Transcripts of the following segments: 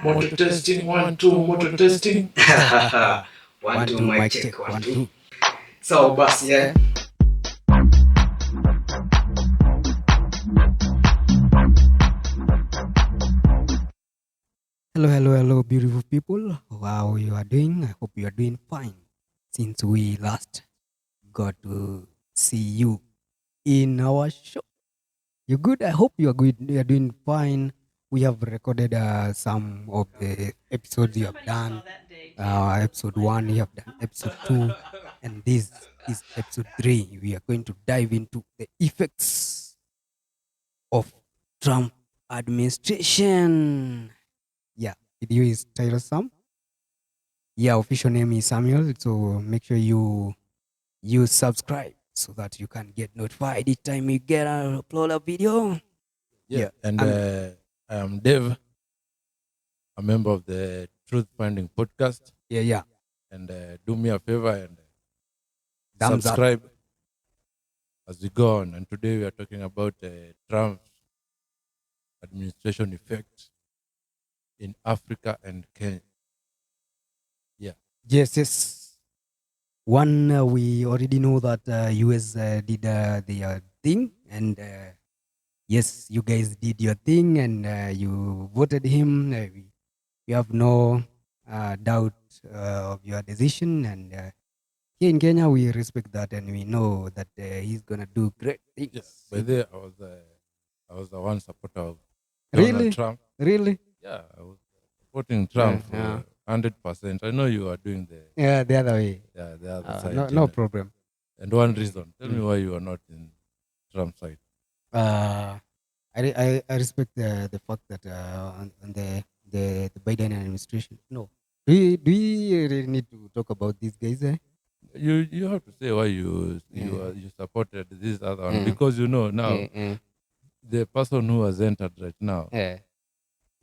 Motor testing, 1 2, motor testing. 1 2 mic check 1 2. So bus, yeah. Hello, beautiful people. How you are doing? I hope you are doing fine. Since we last got to see you in our show, you good? I hope you are good. You are doing fine. We have recorded some of the episodes you have done. Episode 1, you have done episode 2, and this is episode 3. We are going to dive into the effects of Trump administration. Yeah, video is titled Sam. Yeah, official name is Samuel. So make sure you subscribe so that you can get notified each time you get an upload a video. Yeah, and I'm- I am Dave, a member of the Truth Finding podcast. Yeah. And do me a favor and Thumbs up. subscribe as we go on. And today we are talking about Trump's administration effects in Africa and Kenya. Yes. One, we already know that US did their thing, and yes, you guys did your thing, and you voted him. We have no doubt of your decision, and here in Kenya, we respect that, and we know that he's gonna do great things. Yes, by there I was the one supporter of Donald Really? Trump. Really? Yeah, I was supporting Trump Yeah. for 100%. I know you are doing the The other way. other side. No problem. And one reason. Tell me why you are not in Trump's side. I respect the fact that on the Biden administration. No, do you really need to talk about these guys? You have to say why you supported this other one, Mm. because you know now the person who has entered right now, Yeah.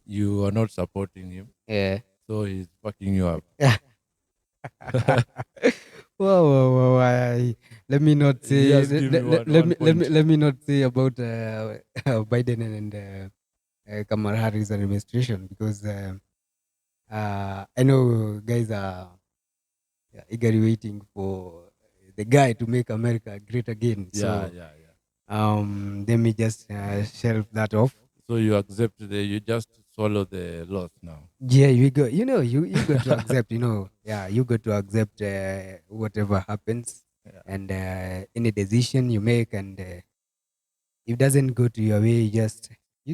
you are not supporting him, Yeah. so he's fucking you up. Wow. Let me not say. Just give me one point. Let me not say about Biden and Kamala Harris administration, because I know guys are eagerly waiting for the guy to make America great again. So Yeah. let me just shelve that off. So you accept you just swallow the loss now. Yeah, you got to accept. You got to accept whatever happens, Yeah. and any decision you make, and if it doesn't go to your way, you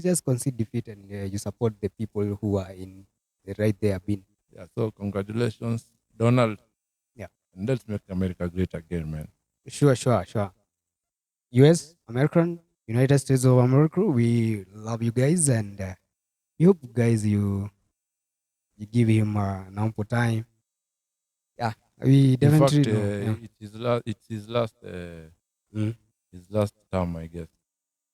just concede defeat, and you support the people who are in the right they have been. Yeah. So congratulations, Donald. Yeah. And let's make America great again, man. Sure. U.S. American United States of America, we love you guys, and we hope guys you give him an ample time. Yeah, we In fact, definitely know. it's his last Mm. his last term, I guess.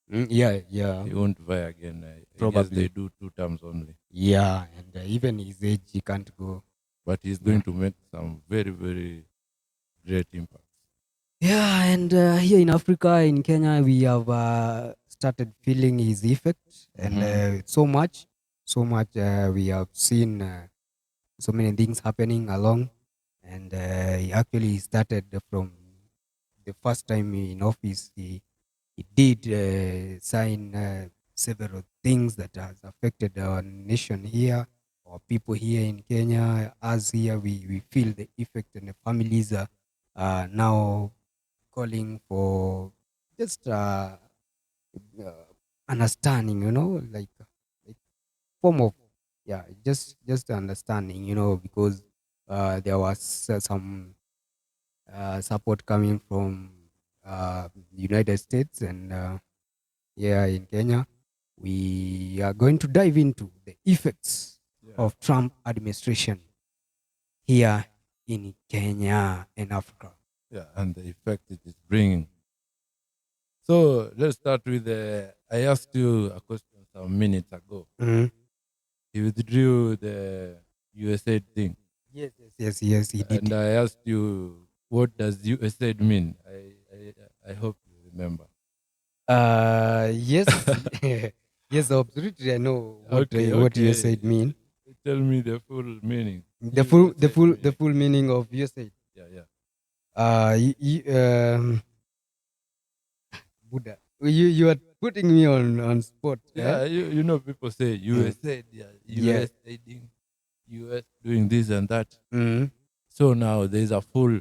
Yeah. He won't vie again. I guess Probably. they do 2 terms only. Yeah, and even his age, he can't go. But he's going to make some very, very great impact. Yeah, and here in Africa, in Kenya, we have started feeling his effect, and so much we have seen so many things happening along, and he actually started from the first time in office. He did sign several things that has affected our nation here, our people here in Kenya. Us here, we feel the effect, and the families are now calling for just understanding, like form of just understanding, because there was some support coming from United States, and in Kenya, we are going to dive into the effects of Trump administration here in Kenya and Africa. Yeah, and the effect it is bringing. So let's start with I asked you a question some minutes ago. Mhm. He withdrew the USAID thing. Yes, he did. And I asked you, what does USAID mean? I hope you remember. Yes, yes, absolutely. I know what Okay, what you okay. said mean. tell me the full meaning. The full USA full meaning of USA. Yeah. Buddha. You are putting me on spot. Yeah, you know, people say USA, yeah, Yeah. US aiding, US doing this and that. Mm. So now there's a full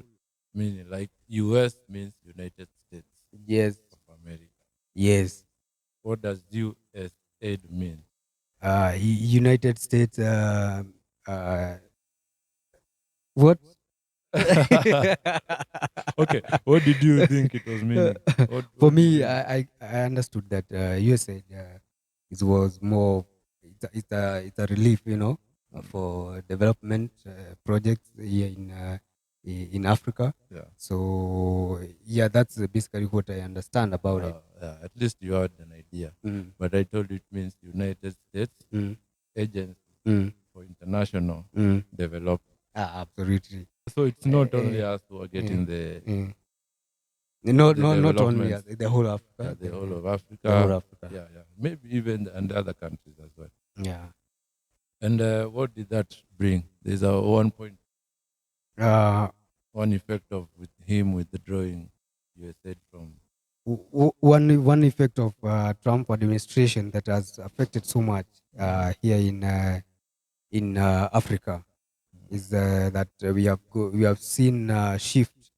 meaning. Like US means United States Yes. of America. Yes. What does US aid mean? United States. What? Okay, what did you think it was meaning? For What did me, you? I understood that USA it was more it's a relief, for development projects here in Africa. Yeah. So yeah, that's basically what I understand about it. Yeah, at least you had an idea. Mm, But I told you it means United States mm, Agency mm, for International mm. Development. Absolutely. So it's not only us who are Mm, getting the mm. Not only development. us, the whole Yeah, Africa. the whole of The whole Africa. Africa. Yeah. Maybe even and other countries as well. Yeah. And what did that bring? There's a Uh, one effect of with him withdrawing USA from. one effect of Trump administration that has affected so much here in Africa is that we have seen shift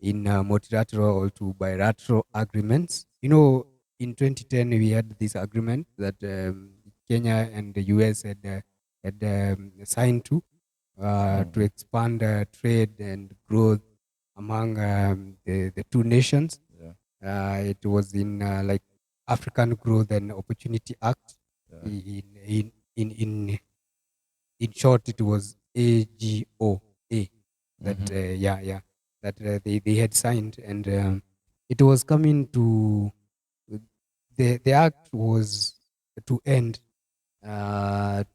in multilateral to bilateral agreements. In 2010 we had this agreement that Kenya and the U.S. had signed to expand trade and growth among the two nations. Yeah. It was in like African Growth and Opportunity Act. Yeah. In short, it was AGOA. That that they had signed, and it was coming to the act was to end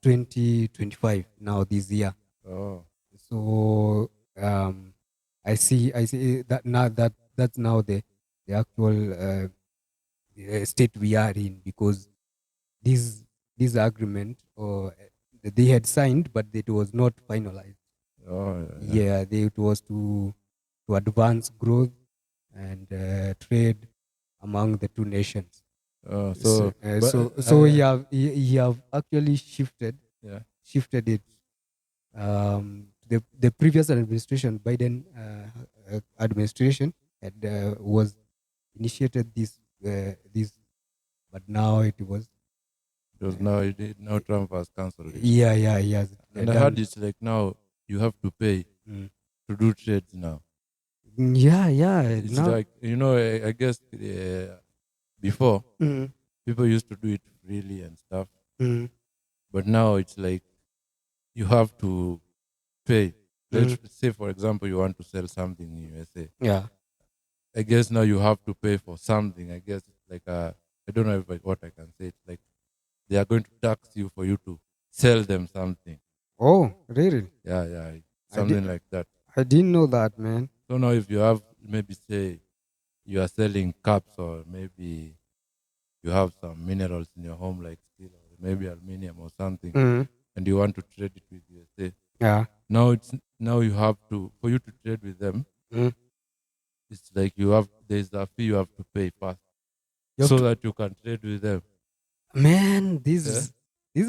2025 now this year. Oh. So I see that now that's now the actual state we are in, because this agreement or they had signed, but it was not finalized. Oh. It was to advance growth and trade among the two nations. So, but So he have actually shifted yeah. it. The previous administration, Biden administration, had was initiated this, but now it was Because now Trump has cancelled it. yes. And I heard it's like now you have to pay Mm. to do trades now. Yeah. It's Now, like, I guess before mm, people used to do it freely and stuff. mm, But now it's like you have to pay. Let's say, for example, you want to sell something in USA. yeah. I guess now you have to pay for something. I guess it's like I don't know what I can say. It's like they are going to tax you for you to sell them something. Oh, really? Yeah, something like that. I didn't know that, man. So now if you have, maybe say you are selling cups, or maybe you have some minerals in your home like steel or maybe aluminium or something, Mm, and you want to trade it with USA. yeah. Now you have to, for you to trade with them, Mm. it's like there's a fee you have to pay first, You have so to- that you can trade with them. Man, Yeah. this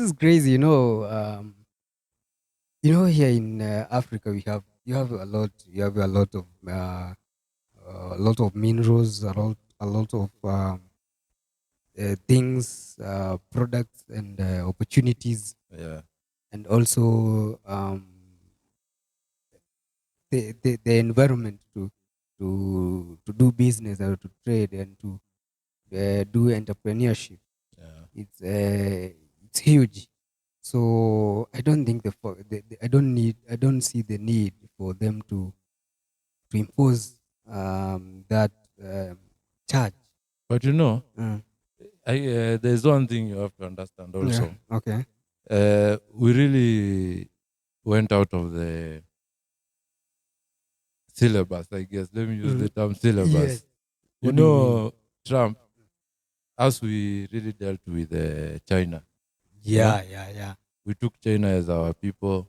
is crazy. Here in Africa you have a lot. You have a lot of minerals, a lot of things, products, and opportunities, Yeah. and also the environment to do business or to trade and to do entrepreneurship. Yeah. It's huge. So I don't think I don't see the need for them to impose that charge. But Mm. there's one thing you have to understand Yeah. also. Okay. We really went out of the syllabus, I guess. Let me use the term syllabus. Yes. You What do you mean? know, Trump, as we really dealt with China. Yeah. We took China as our people.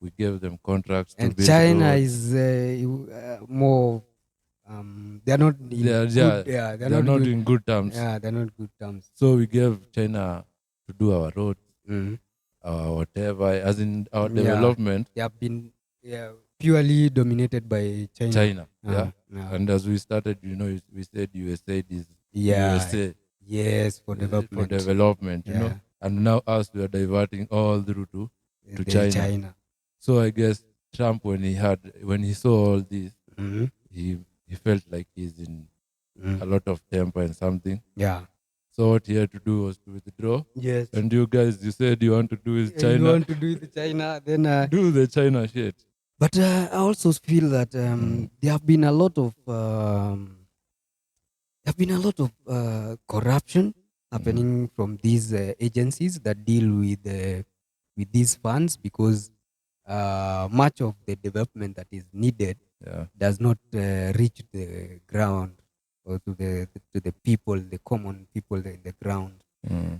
We gave them contracts to And build China roads. is more. They're not in good. Yeah, they're they're not not good. in good terms. Yeah, they're not good terms. So we gave China to do our roads, Mhm. our whatever, as in our Yeah, development. they have been purely dominated by China. China, yeah. Yeah. And as we started, we said USA is Yeah. USA Yes, for for development. development, Yeah, and now us we are diverting all through to the China. China. So I guess Trump, when he saw all this, Mhm. he felt like he's in a Mm. lot of temper and something. Yeah. So what he had to do was to withdraw. Yes. And you guys, you said you want to do is Yeah, you China. want to do it China, then. Do the China shit. But I also feel that there have been a lot of corruption happening from these agencies that deal with these funds, because much of the development that is needed Yeah. does not reach the ground, or to the people, the common people in the ground,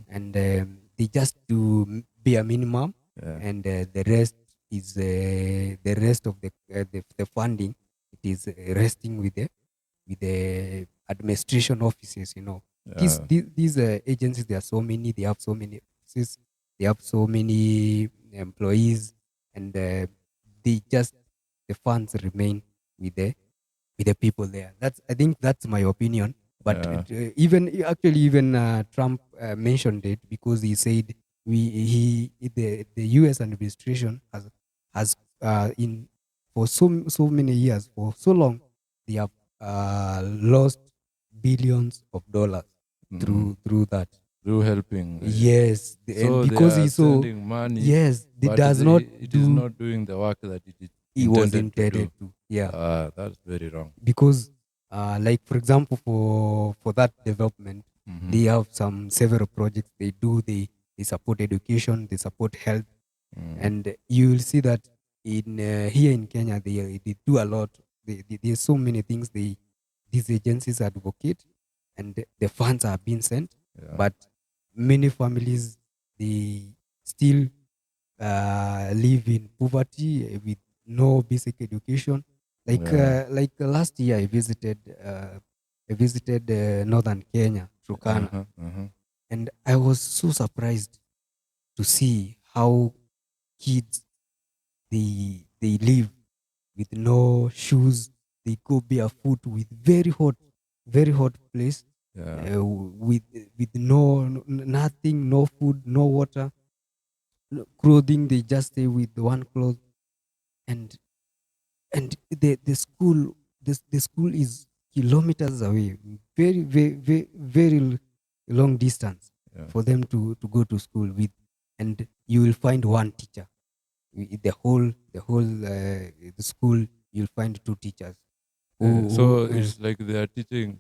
and they just do bare minimum, Yeah. and the rest is the rest of the funding. It is resting with the administration offices. Yeah. These agencies, there are so many. They have so many offices. They have so many employees, and the funds remain with the people there. I think that's my opinion. But Yeah. even Trump mentioned it, because he said the U.S. administration has in for so many years, for so long, they have lost billions of dollars through that. Through helping. Yes, and So they because are he saw, sending money, yes, it but does not it is do not doing the work that it is he was intended to intended do. to. Yeah, That's very wrong. because like for example, for that development, they have several projects they do. They support education, they support health, and you will see that in here in Kenya, they do a lot. There's so many things these agencies advocate, and the funds are being sent, Yeah. but many families, they still live in poverty, with no basic education. Yeah. Like last year, I visited northern Kenya, Turkana, and I was so surprised to see how kids, they live with no shoes. They go barefoot with very hot place, Yeah. with nothing, no food, no water, no clothing. They just stay with one cloth, and the school is kilometers away, very long distance Yeah. for them to go to school with, and you will find one teacher. The school, you'll find two teachers So who it's like they are teaching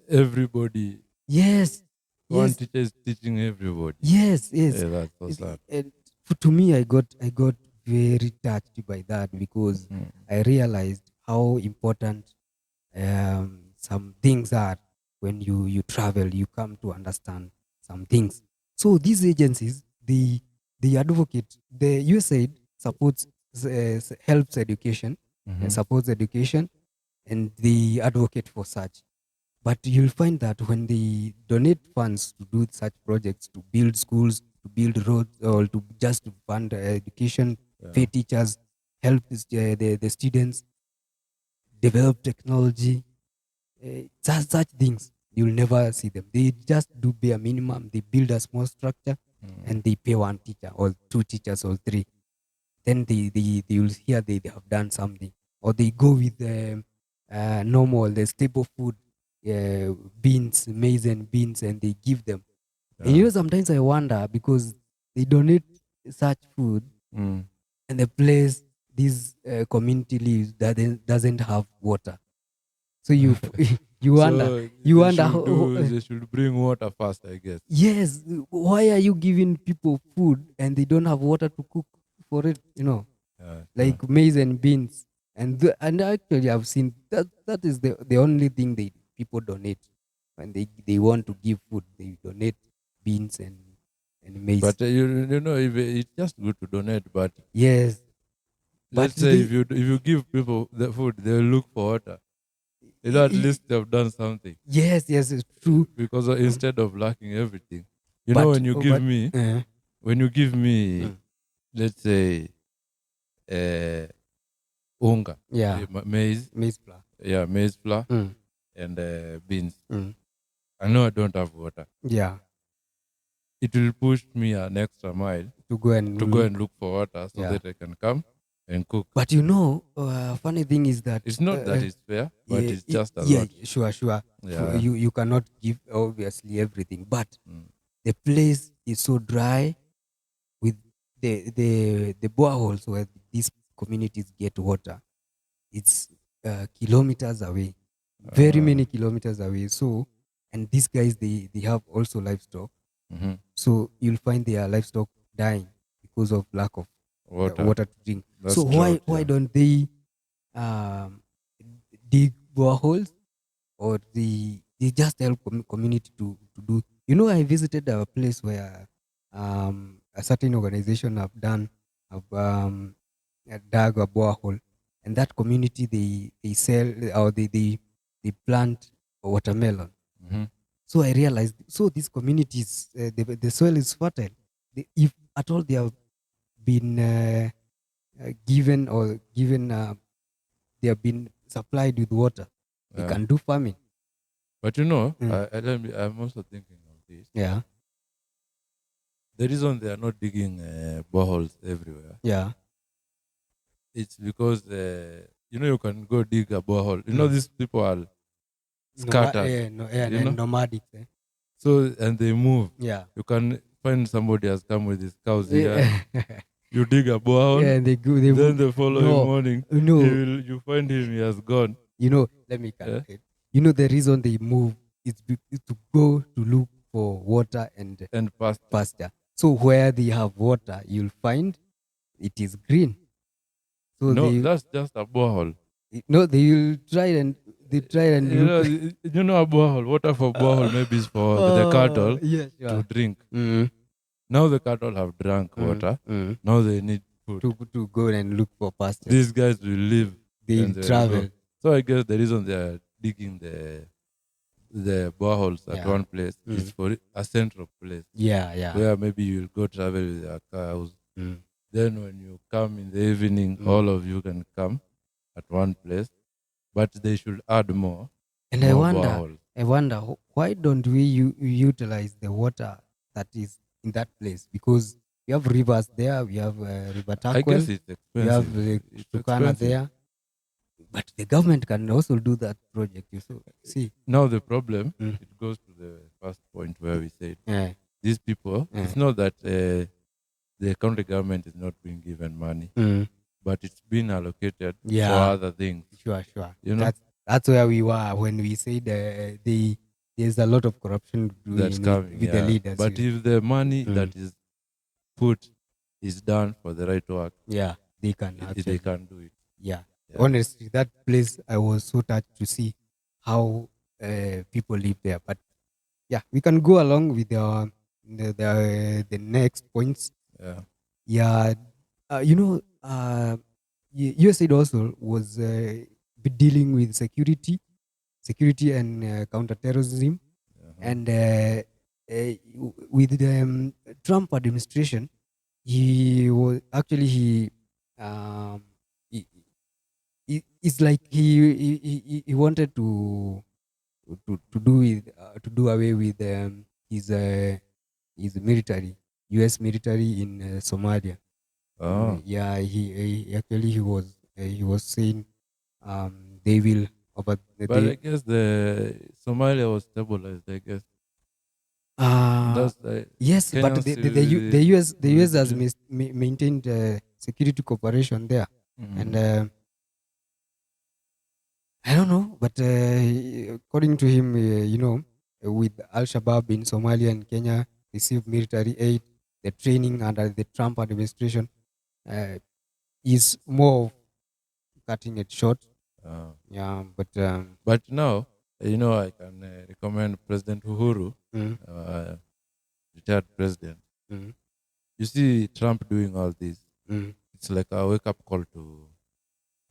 everybody. yes, One yes, teacher is teaching everybody. yes, yes. Yeah, that's so sad. And to me, I got very touched by that, because I realized how important some things are. When you travel, you come to understand some things. So these agencies, they advocate. The USAID supports, helps education, supports education, and they advocate for such. But you'll find that when they donate funds to do such projects, to build schools, to build roads, or to just to fund education, pay teachers, help the students, develop technology, such things, you'll never see them. They just do bare minimum. They build a small structure, and they pay one teacher, or two teachers, or three. Then they will hear they have done something, or they go with normal, the staple food, beans, maize and beans, and they give them. And sometimes I wonder, because they donate such food, and the place this community lives doesn't have water. So you wonder, So you they wonder should they should bring water first, I guess. yes, why are you giving people food and they don't have water to cook for it? Like maize and beans, and actually I've seen that is the only thing people donate when they want to give food. They donate beans and maize. But you know, if it's just good to donate. But Yes, but let's say if you give people the food, they'll look for water. You know, at least they've done something. yes, it's true. Because instead of lacking everything, you But know, when you give but me, mm, let's say, unga, yeah, maize, maize flour. yeah, maize flour Mm, and beans. mm, I know I don't have water. yeah, It will push me an extra mile to go and to go and look for water so Yeah. that I can come and cook. But funny thing is that It's not that it's fair, but yeah, it's just a yeah, lot. sure. Yeah. You cannot give obviously everything, but Mm. the place is so dry with the boreholes where these communities get water. It's kilometers away, very Ah. many kilometers away. So, and these guys they have also livestock. Mhm. So you'll find their livestock dying because of lack of Water. water to drink. So That's drought, why yeah. don't they um, dig boreholes, or they just help community to do? I visited a place where a certain organization have dug a borehole, and that community they sell, or they plant watermelon. Mhm. So I realized, so these communities, the soil is fertile. If at all they have been they have been supplied with water, they Yeah. can do farming. But you know, Mm. I'm also thinking of this. Yeah, The reason they are not digging boreholes everywhere, yeah. it's because you can go dig a borehole. You know, Mm. these people are scattered. You know, Nomadic. so and they move. Yeah. You can find somebody has come with his cows here. Yeah, You dig a borehole. yeah, they go. Then the following No, morning, no. you find him. He has gone. Let me Yeah? calculate. The reason they move is to go to look for water and And pasture. pasture. So where they have water, you'll find it is green. So No, that's just a borehole. they will try and You know, look. a borehole. Water for borehole maybe is for the cattle Yeah, to sure. drink. Mm, Now the cattle have drunk water. Now they need food. to go and look for pasture. These guys will live They'll and they'll go. travel. So I guess the reason they are digging the boreholes at Yeah. one place is for a central place Yeah. where maybe you'll go travel with your cows. Mm. Then when you come in the evening, all of you can come at one place, but they should add more. And more boreholes. I wonder why don't we utilize the water that is in that place? Because we have rivers there, we have River I guess Takwel, it's we have expensive. It's Turkana expensive. there, but the government can also do that project. See, Now the problem, Mm. it goes to the first point where we said yeah, these people, it's not that the county government is not being given money, but it's been allocated for Yeah. other things. sure. You know, That's where we were when we said there's a lot of corruption that's doing coming. with the Yeah. leaders. But if the money Mm. that is put is done for the right work, Yeah, they can they actually. can do it. Yeah. Yeah. Honestly, that place I was so touched to see how people live there. But yeah, we can go along with the next points. Yeah. Yeah, USAID also was dealing with security and counterterrorism, and with the Trump administration, he was actually um, he, it's like he wanted to do away with his military, U.S. military in Somalia. Oh. Yeah, he was saying they will over But I guess the Somalia was stabilized, I guess. That's yes, but Kenyans the US has will- maintained security cooperation there, and I don't know, but according to him, with Al-Shabaab in Somalia and Kenya received military aid, the training under the Trump administration uh, is more of cutting it short. Yeah, But now, I can recommend President Uhuru, mm, retired president. Mm. You see Trump doing all this. Mm. It's like a wake up call to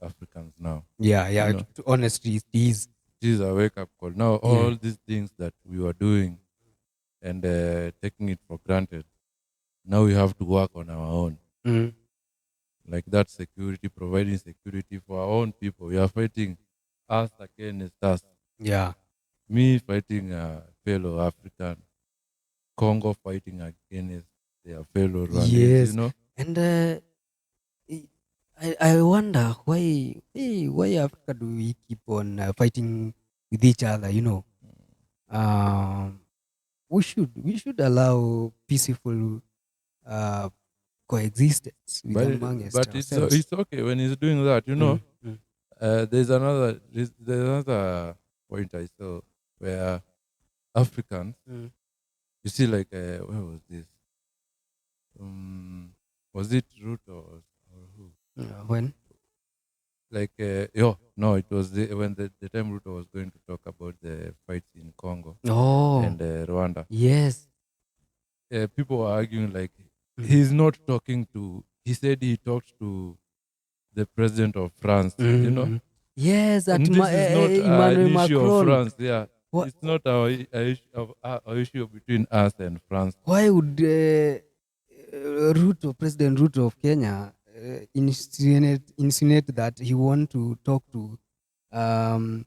Africans now. Yeah, yeah. You know, Honestly, it is. this is a wake up call. Now Yeah. all these things that we were doing and taking it for granted, now we have to work on our own. Mm. Like that security, providing security for our own people. We are fighting us against us. Yeah. Me fighting a fellow African, Congo fighting against their fellow Rwandese, Yes. And I I wonder why Africa do we keep on fighting with each other? Um, we should allow peaceful uh, coexistence with amongst But ourselves. it's okay when he's doing that, Mm, mm, there's another point I saw where Africans, mm. you see, like where was this? Was it Ruto or who? When? Like no, it was when the time Ruto was going to talk about the fights in Congo Oh, and Rwanda. yes. People were arguing like Mm, he's not talking to. He said he talked to the president of France. mm. Yes, And this is not an Emmanuel issue of Macron. France. Yeah, What? it's not our issue between us and France. Why would President Ruto of Kenya, insinuate that he want to talk to um,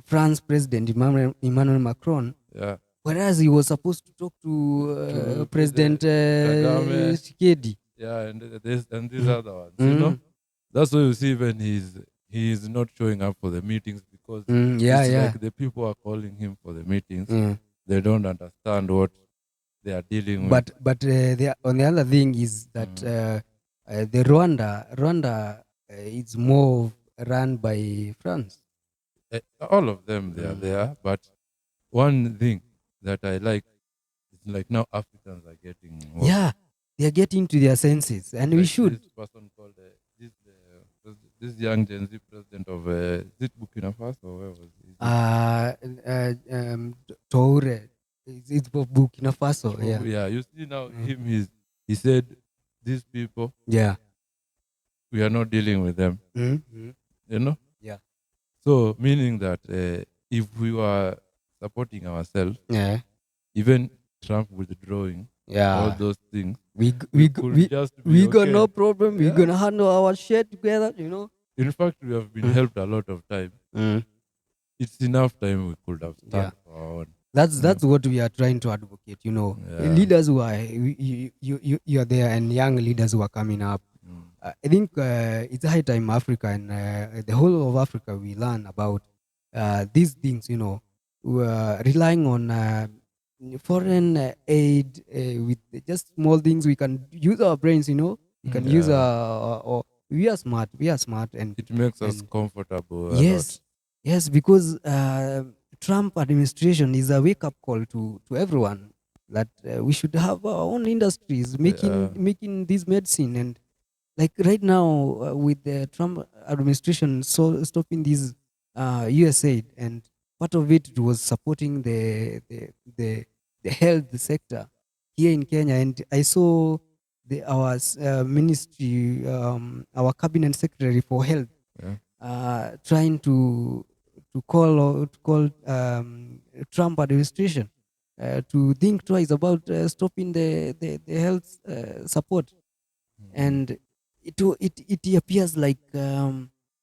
France President Emmanuel Macron, Yeah, whereas he was supposed to talk to to President Kagame. Tshisekedi? Yeah, and this and these Mm. other ones. Mm. That's why you see when he's not showing up for the meetings because Yeah, it's yeah. like the people are calling him for the meetings. Mm. They don't understand what they are dealing with. But on the other thing is that the Rwanda is more run by France. All of them they are there, but one thing that I like is like now Africans are getting what? Yeah, they are getting to their senses, and we Like should. this person called this young Gen Z president of is it Burkina Faso or where was he? Toure, it's for Burkina Faso. Yeah, Yeah, you see now he said these people yeah. we are not dealing with them. Mm-hmm. You know, Yeah, so meaning that if we were supporting ourselves, yeah, even Trump withdrawing all yeah. those things, We could just be got okay. no problem. We're Yeah. gonna handle our shit together. In fact, we have been helped a lot of time. It's enough time we could have stand Yeah. for our own. That's what we are trying to advocate. Yeah. Leaders who are you are there, and young leaders who are coming up. I think it's high time Africa and the whole of Africa we learn about these things. We are relying on foreign aid with just small things. We can use our brains. We can use or we are smart. We are smart, and It makes us and comfortable a yes, yes, because Trump administration is a wake up call to everyone that we should have our own industries making this medicine. And like right now with the Trump administration stopping this US aid, and part of it was supporting the health sector here in Kenya. And I saw our ministry, our cabinet secretary for health, trying to call Trump administration to think twice about stopping the health support. And it appears like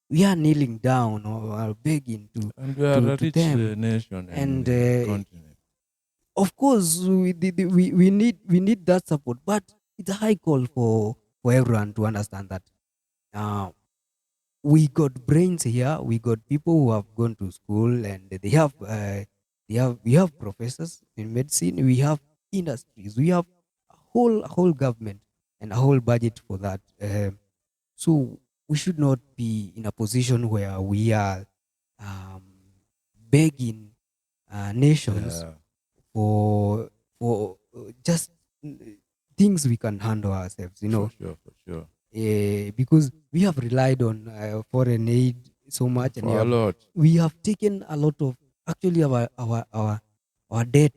we are kneeling down or are begging And we are a to rich them. nation And continent. of course we need that support, but it's a high call for everyone to understand that uh, we got brains here. We got people who have gone to school, and we have professors in medicine. We have industries. We have a whole government and a whole budget for that. So we should not be in a position where we are um, begging nations Yeah. for just things we can handle ourselves. For sure. Because we have relied on foreign aid so much, and For a lot. we have taken a lot of, actually, our debt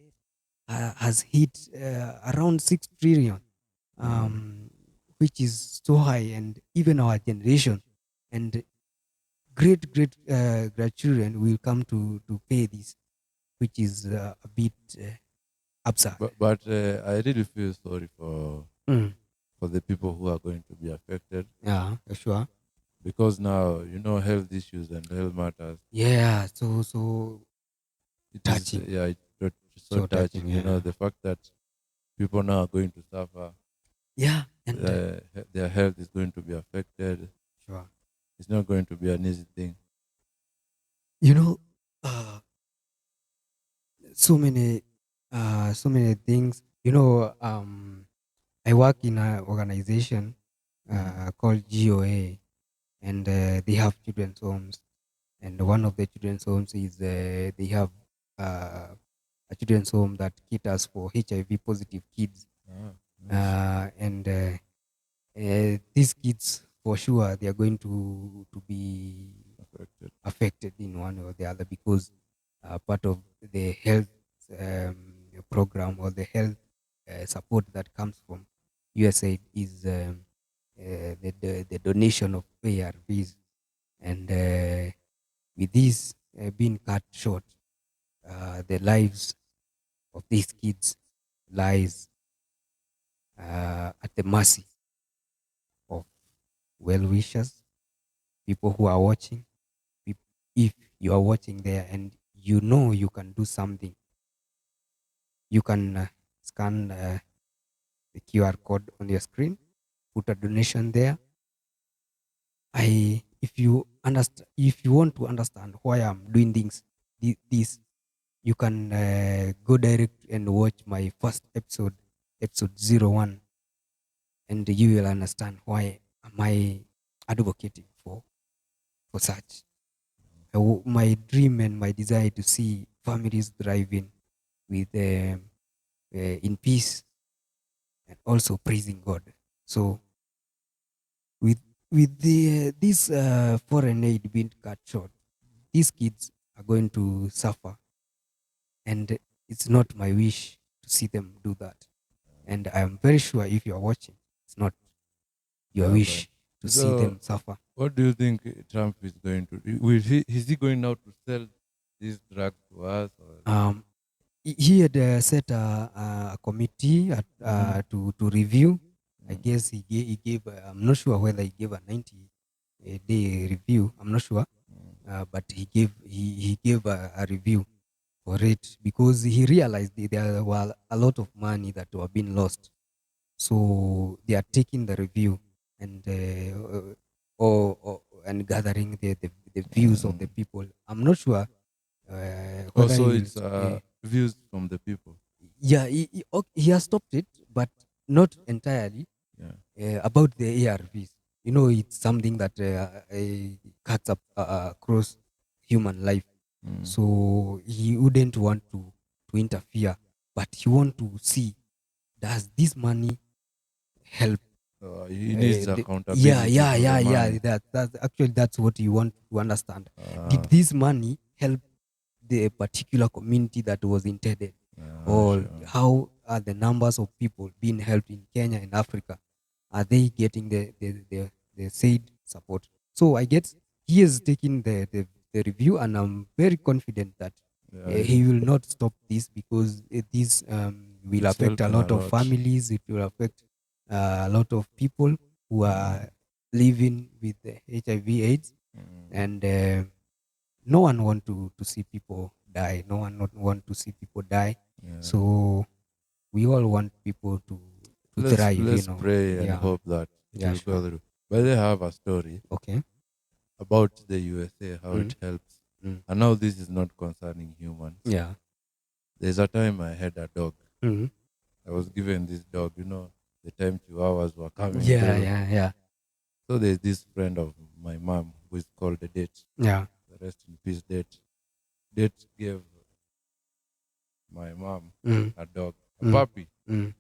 has hit around 6 trillion, which is so high, and even our generation and great grandchildren will come to pay this, which is a bit absurd. But I really feel sorry Mm. for the people who are going to be affected, Yeah, sure. because now health issues and health matters. Yeah, so It is touching, it's so so touching. touching. Yeah, The fact that people now are going to suffer, yeah, and their health is going to be affected. sure. It's not going to be an easy thing. You know, uh, so many, so many things. I work in an organization called GOA, and they have children's homes. And one of the children's homes is they have a children's home that caters for HIV positive kids. Ah, nice. And these kids, for sure, they are going to be Affected. affected in one or the other, because part of the health program or the health support that comes from USAID is the donation of ARVs. And with this being cut short, the lives of these kids lies at the mercy of well-wishers, people who are watching. If you are watching there and you know you can do something, you can scan the QR code on your screen, put a donation there. If you want to understand why I'm doing things, this, you can go direct and watch my first episode, episode 01, and you will understand why am I advocating for such. My dream and my desire to see families thriving with in peace and also praising God. So with this foreign aid being cut short, these kids are going to suffer, and it's not my wish to see them do that. And I am very sure if you are watching, it's not your Yeah, but wish to see so them suffer. what do you think Trump is going to do? Is he going now to sell these drugs to us? Or? He had set a committee to review. I Mm. guess he gave I'm not sure whether he gave a 90-day review. I'm not sure, but he gave a review for it, because he realized there were a lot of money that were being lost. So they are taking the review and and gathering the views of the Mm. people. I'm not sure whether Also, he will. it's views from the people. Yeah, he has stopped it, but not entirely. Yeah. About the ARVs, it's something that cuts up across human life. Mm. So he wouldn't want to interfere, but he want to see, does this money help? He needs Yeah, accountability yeah, for the yeah, yeah. money. That's what you want to understand. Did Uh, this money help the particular community that was intended, yeah, or sure. how are the numbers of people being helped in Kenya and Africa? Are they getting the said support? So I guess he is taking the review, and I'm very confident that Yeah, he will not stop this, because this will it's affect a helping a lot of lot. families. It will affect a lot of people who are Mm. living with the HIV/AIDS, Mm. and no one want to see people die. No one not want to see people die. Yeah. So we all want people to Let's thrive. let's pray and Yeah, hope that it yeah, will go sure. through. But they have a story Okay. about the USA, how Mm, it helps. mm, And now this is not concerning humans. yeah. There's a time I had a dog. Mm, I was given this dog, the time chihuahuas were coming yeah, through. yeah, yeah, So there's this friend of my mom who is called the Date. yeah. Rest in peace, Date. Date gave my mom Mm, a dog, a mm, puppy. mm,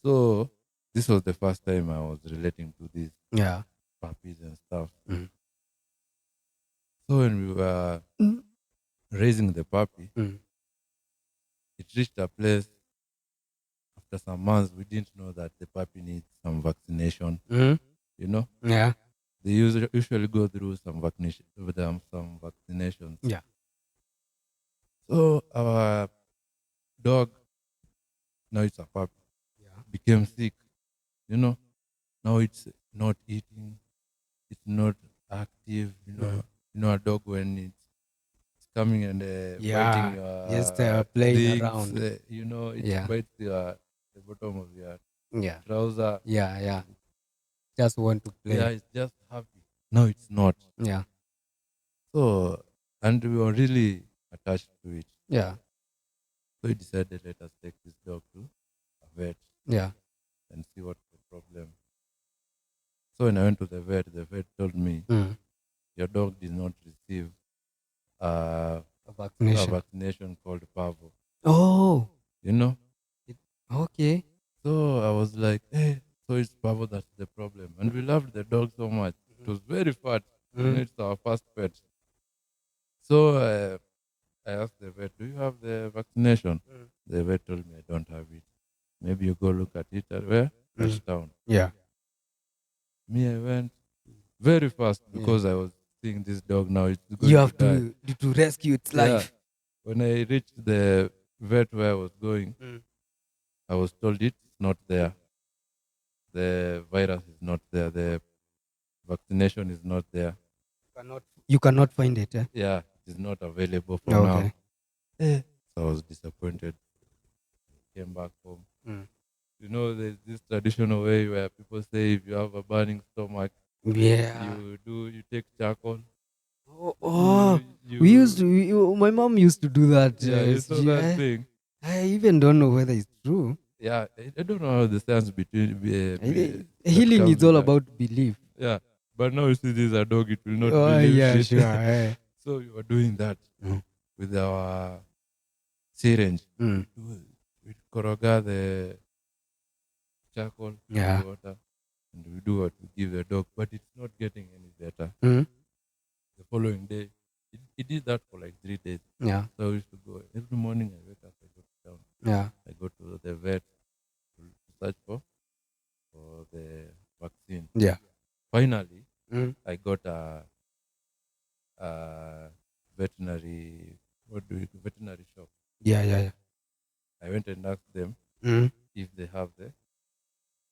So this was the first time I was relating to these yeah. puppies and stuff. Mm, So when we were mm, raising the puppy, mm, it reached a place after some months we didn't know that the puppy needs some vaccination. Mm. You know, Yeah. they usually go through some vaccination with them, some vaccinations. Yeah. So our dog, now it's a puppy, Yeah. became sick. You know, now it's not eating, it's not active. Mm. A dog when it's coming and biting Yeah. Just your playing things. around. It Yeah. bites the bottom of your Yeah. trouser. Yeah. Yeah. Just want to Yeah, play. it's just happy. No, it's not. Yeah. So, and we were really attached to it. Yeah. So we decided let us take this dog to a vet Yeah. and see what's the problem. So when I went to the vet told me Mm. your dog did not receive uh, A a vaccination. vaccination called Pavo. Oh. You know? Okay. So I was like, hey, so it's Pavo that's the problem. And we loved the dog so much. It was very fat. Mm. It's our first pet. So I asked the vet, do you have the vaccination? Mm. The vet told me I don't have it. Maybe you go look at it at where? Mm. Touchdown. Yeah. Me, I went very fast Yeah. because I was seeing this dog now. It's You going to have die. to rescue its Yeah. life. When I reached the vet where I was going, Mm. I was told it's not there. The virus is not there. The vaccination is not there. You cannot find it. Eh? Yeah, it is not available for now. Okay. So I was disappointed. Came back home. Mm. There's this traditional way where people say if you have a burning stomach, Yeah. you take charcoal. Oh, You my mom used to do that. yeah, you saw that thing. I even don't know whether it's true. Yeah, I don't know how the science between that Healing comes is with all that. about belief. Yeah, but now you see this a dog, it will not Oh, believe yeah, shit. sure. Eh. So we were doing that Mm. with our syringe. Mm. We koroga the charcoal Yeah. with water, and we do what we give the dog, but it's not getting any better. Mm. The following day, it did that for like 3 days. Yeah. So I used to go every morning. I wake up, I go to town, Yeah. I go to the vet to search for the vaccine. Yeah. Finally, Mm. I got a veterinary veterinary shop. Yeah. Yeah. Yeah. I went and asked them Mm. if they have the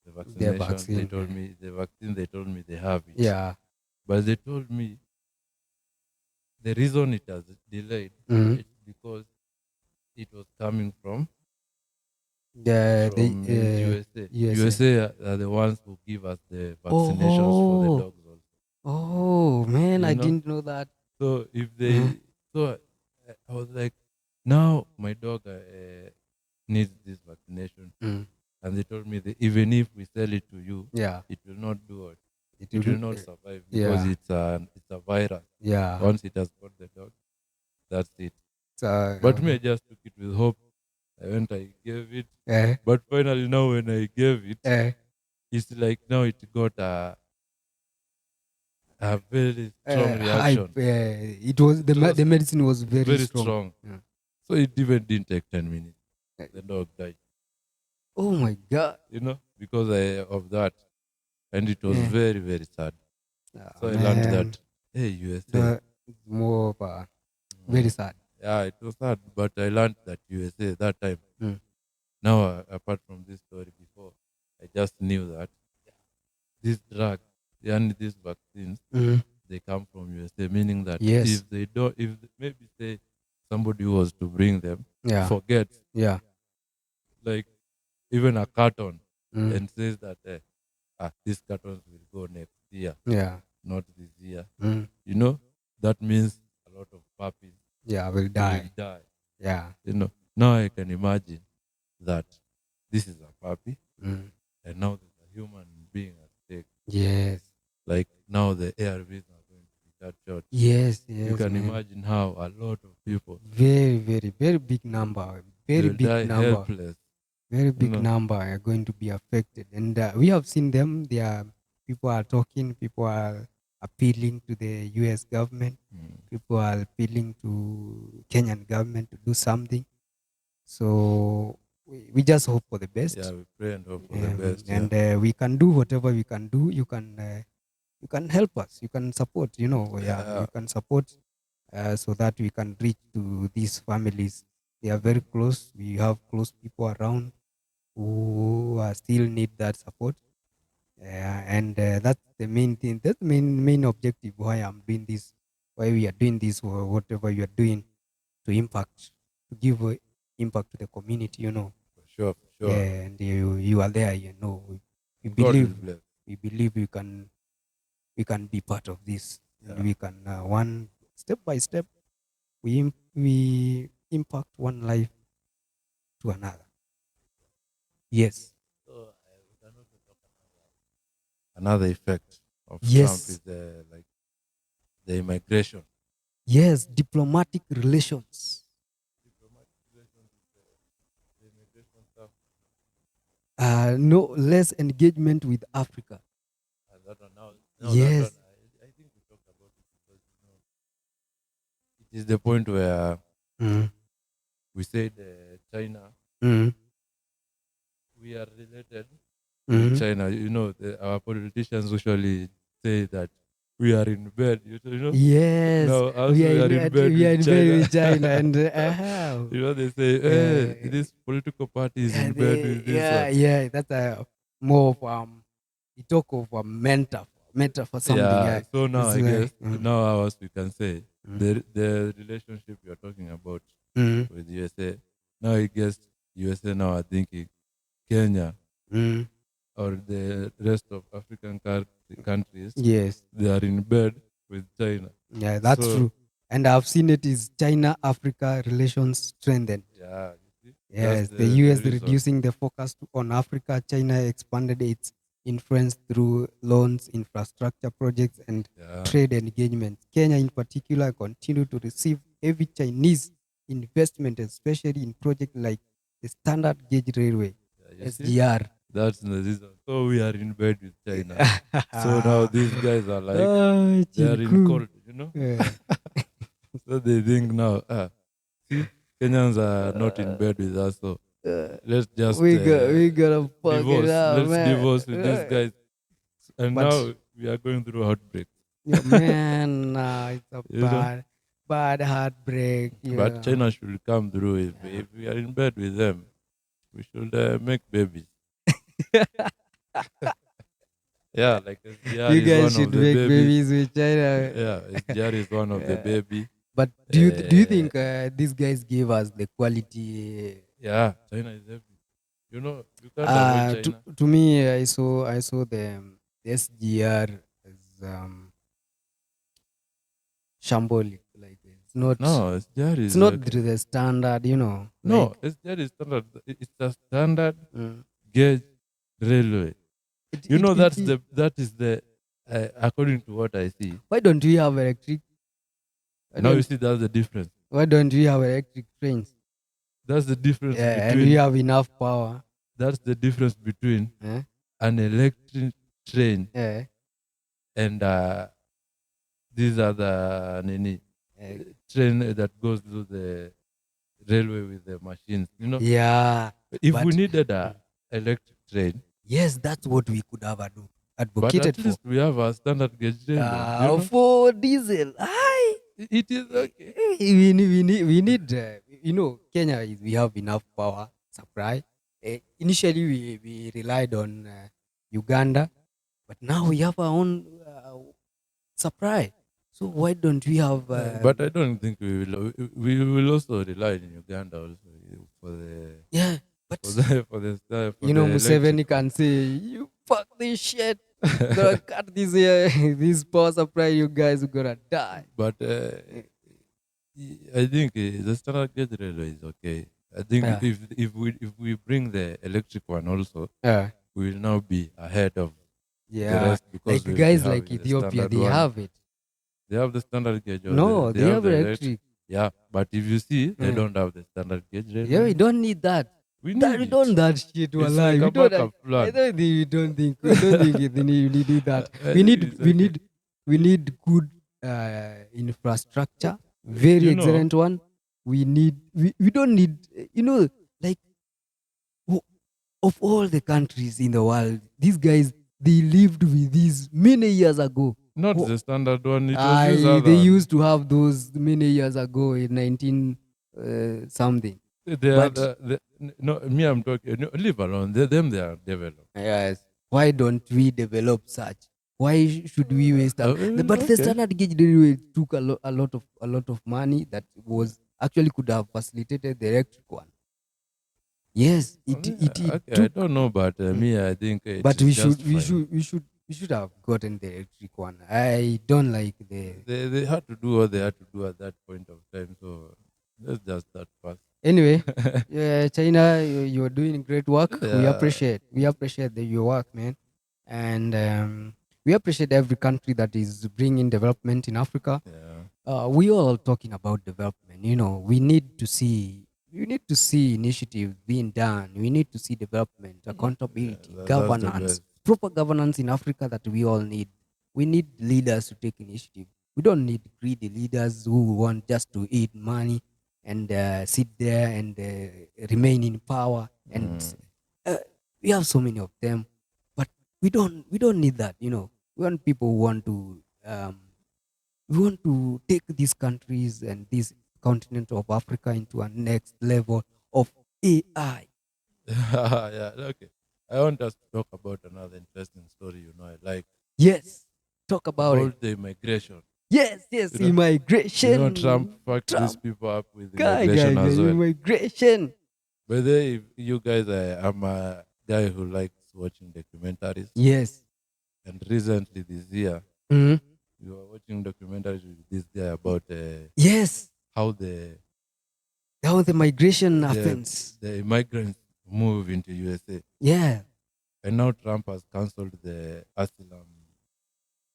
Their vaccination. They vaccine. told me the vaccine. They told me they have it. Yeah. But they told me the reason it has delayed Mm. it's because it was coming from The USA. USA. USA are the ones who give us the vaccinations for the Oh. dogs also. Oh man, You I know? didn't know that. So if Mhm. they, so I was like, now my dog needs this vaccination, Mm. and they told me that even if we sell it to you, Yeah. it will not do it. It It will didn't. not survive because Yeah. it's a virus. Yeah. Once it has got the dog, that's it. So, But me, I just took it with hope. I went, I gave it. eh, But finally, now when I gave it, eh, it's like now it got a very strong hype. reaction. It was It was the medicine was very very strong. strong. Yeah. So it even didn't take 10 minutes. Eh, The dog died, Oh my god. because of that. And it was Eh. very, very sad. Ah, So I learned man. that, hey, USA. The more of very mm, sad. Yeah, it was sad, but I learned that USA that time. Mm. Now, apart from this story before, I just knew that these drugs and these vaccines, Mm. they come from USA, meaning that Yes. if they don't, if maybe say somebody who was to bring them Yeah. forgets, Yeah. like even a carton, Mm. and says that these cartons will go next year, Yeah. not this year. Mm. That means a lot of puppies Yeah. Will will die. die. Yeah. Now I can imagine that this is a puppy, Mm. and now there's a human being at stake. Yes. Like now the ARVs are going to be cut short. Yes. You Yes. can Man. imagine how a lot of people Very, very, very big number. they Very will big die number. helpless. Very big know. number are going to be affected, and we have seen them. People are talking. People are appealing to the U.S. government. Mm. People are appealing to Kenyan government to do something. So we just hope for the best. Yeah, we pray and hope for the best. And we can do whatever we can do. You can help us. You can support. You can support so that we can reach to these families. They are very close. We have close people around who still need that support. And that's the main thing. That's the main objective why I'm doing this. Why we are doing this or whatever you are doing to impact, to give impact to the community. For sure. Yeah, and you are there. We God will believe bless. we can be part of this, and Yeah. we can one step by step we impact one life to another. Yes. So we can also talk another effect of Trump Yes. is the immigration. Yes, diplomatic relations. Diplomatic relations with the immigration stuff. No less engagement with Africa. And that one now. Yes. That one, I think we talked about it because it is the point where we said China. We are related with China. Our politicians usually say that we are in bed. Yes. Now, also we are in bed with China. And they say, hey, this political party is in bed with this one. Yeah, that's more of you talk of a mentor for something. Yeah. So now It's I like, guess now ours we can say the relationship you are talking about with USA. Now I guess USA now are thinking Kenya or the rest of African countries. Yes. They are in bed with China. Yeah, that's true. And I've seen it is China-Africa relations strengthened. Yeah. You see? Yes, That's the US reason. reducing the focus on Africa. China expanded its influence through loans, infrastructure projects, and trade engagements. Kenya, in particular, continued to receive heavy Chinese investment, especially in projects like the Standard Gauge Railway, SGR. That's the reason. So we are in bed with China. So now these guys are like, they are in cold, Yeah. So they think now, see, Kenyans are not in bed with us, so let's just we gotta fuck divorce. it up, Let's man. divorce with these guys. And But- now we are going through heartbreak. Yeah, man, it's a You know? bad heartbreak. Yeah. But China should come through. If we are in bed with them, we should make babies. Yeah, like SGR you is guys one should of the make baby. babies with China. Yeah, SGR is one of the baby. But do you think these guys gave us the quality? Yeah, China is happy. You can't avoid China. To me, I saw the SGR as shambolic. Like it's not. No, SGR is. It's not the standard, No, SGR is standard. It's a standard gauge railway. That is the according to what I see. Why don't we have electric? Now you see that's the difference. Why don't we have electric trains? That's the difference between. And we have enough power. That's the difference between an electric train and these are the train that goes through the railway with the machines. Yeah. If we needed a electric train, yes, that's what we could have advocated but at least for. we have a standard gauge railway. For diesel, it is okay. We need Kenya. We have enough power supply. Initially, we relied on Uganda, but now we have our own supply. So why don't we have? But I don't think we will. We will also rely on Uganda also for the but for the Museveni can say, "You fuck this shit. Gonna cut this this power supply. You guys are gonna die." But I think the standard gauge railway is okay. I think if we bring the electric one also, we will now be ahead of the rest because like guys like Ethiopia, they have it. They have the standard gauge. No, they have electric. Yeah, but if you see, they don't have the standard gauge railway. Yeah, we don't need that. We don't that shit. It's like we a backup plan. I don't think we don't think we need that. We need good infrastructure. Very excellent one. We don't need of all the countries in the world, these guys, they lived with these many years ago. Not Oh, the standard one. It was this other they one. used to have those many years ago in 19 something. No, me, I'm talking. No, leave alone. They are developed. Yes. Why don't we develop such? Why should we waste that? But the Okay. standard gauge railway took a lot of money that was actually could have facilitated the electric one. Yes, it Okay, I took. don't know, but me, I think it But is we just should we fine. should we should we should have gotten the electric one. I don't like the. They had to do what they had to do at that point of time. So let's just start fast. Anyway, China, you're doing great work. We Yeah. appreciate your work, man, and we appreciate every country that is bringing development in Africa. Yeah. We all talking about development. You know, we need to see initiative being done. We need to see development, accountability, That's the governance, best. proper governance in Africa that we all need. We need leaders to take initiative. We don't need greedy leaders who want just to eat money and sit there and remain in power. And uh, we have so many of them, but we don't need that. You know, we want people who want to. We want to take these countries and this continent of Africa into a next level of AI. Yeah. Okay. I want us to talk about another interesting story. I like Yes, talk about it. the migration. Yes, immigration. Trump fucked these Trump, people up with guy, immigration as well. immigration. But if you guys, I'm a guy who likes watching documentaries. Yes. And recently this year, Mhm. we were watching documentaries with this guy about Yes, how the how the migration happens. the immigrants move into USA. Yeah, And now Trump has cancelled the asylum.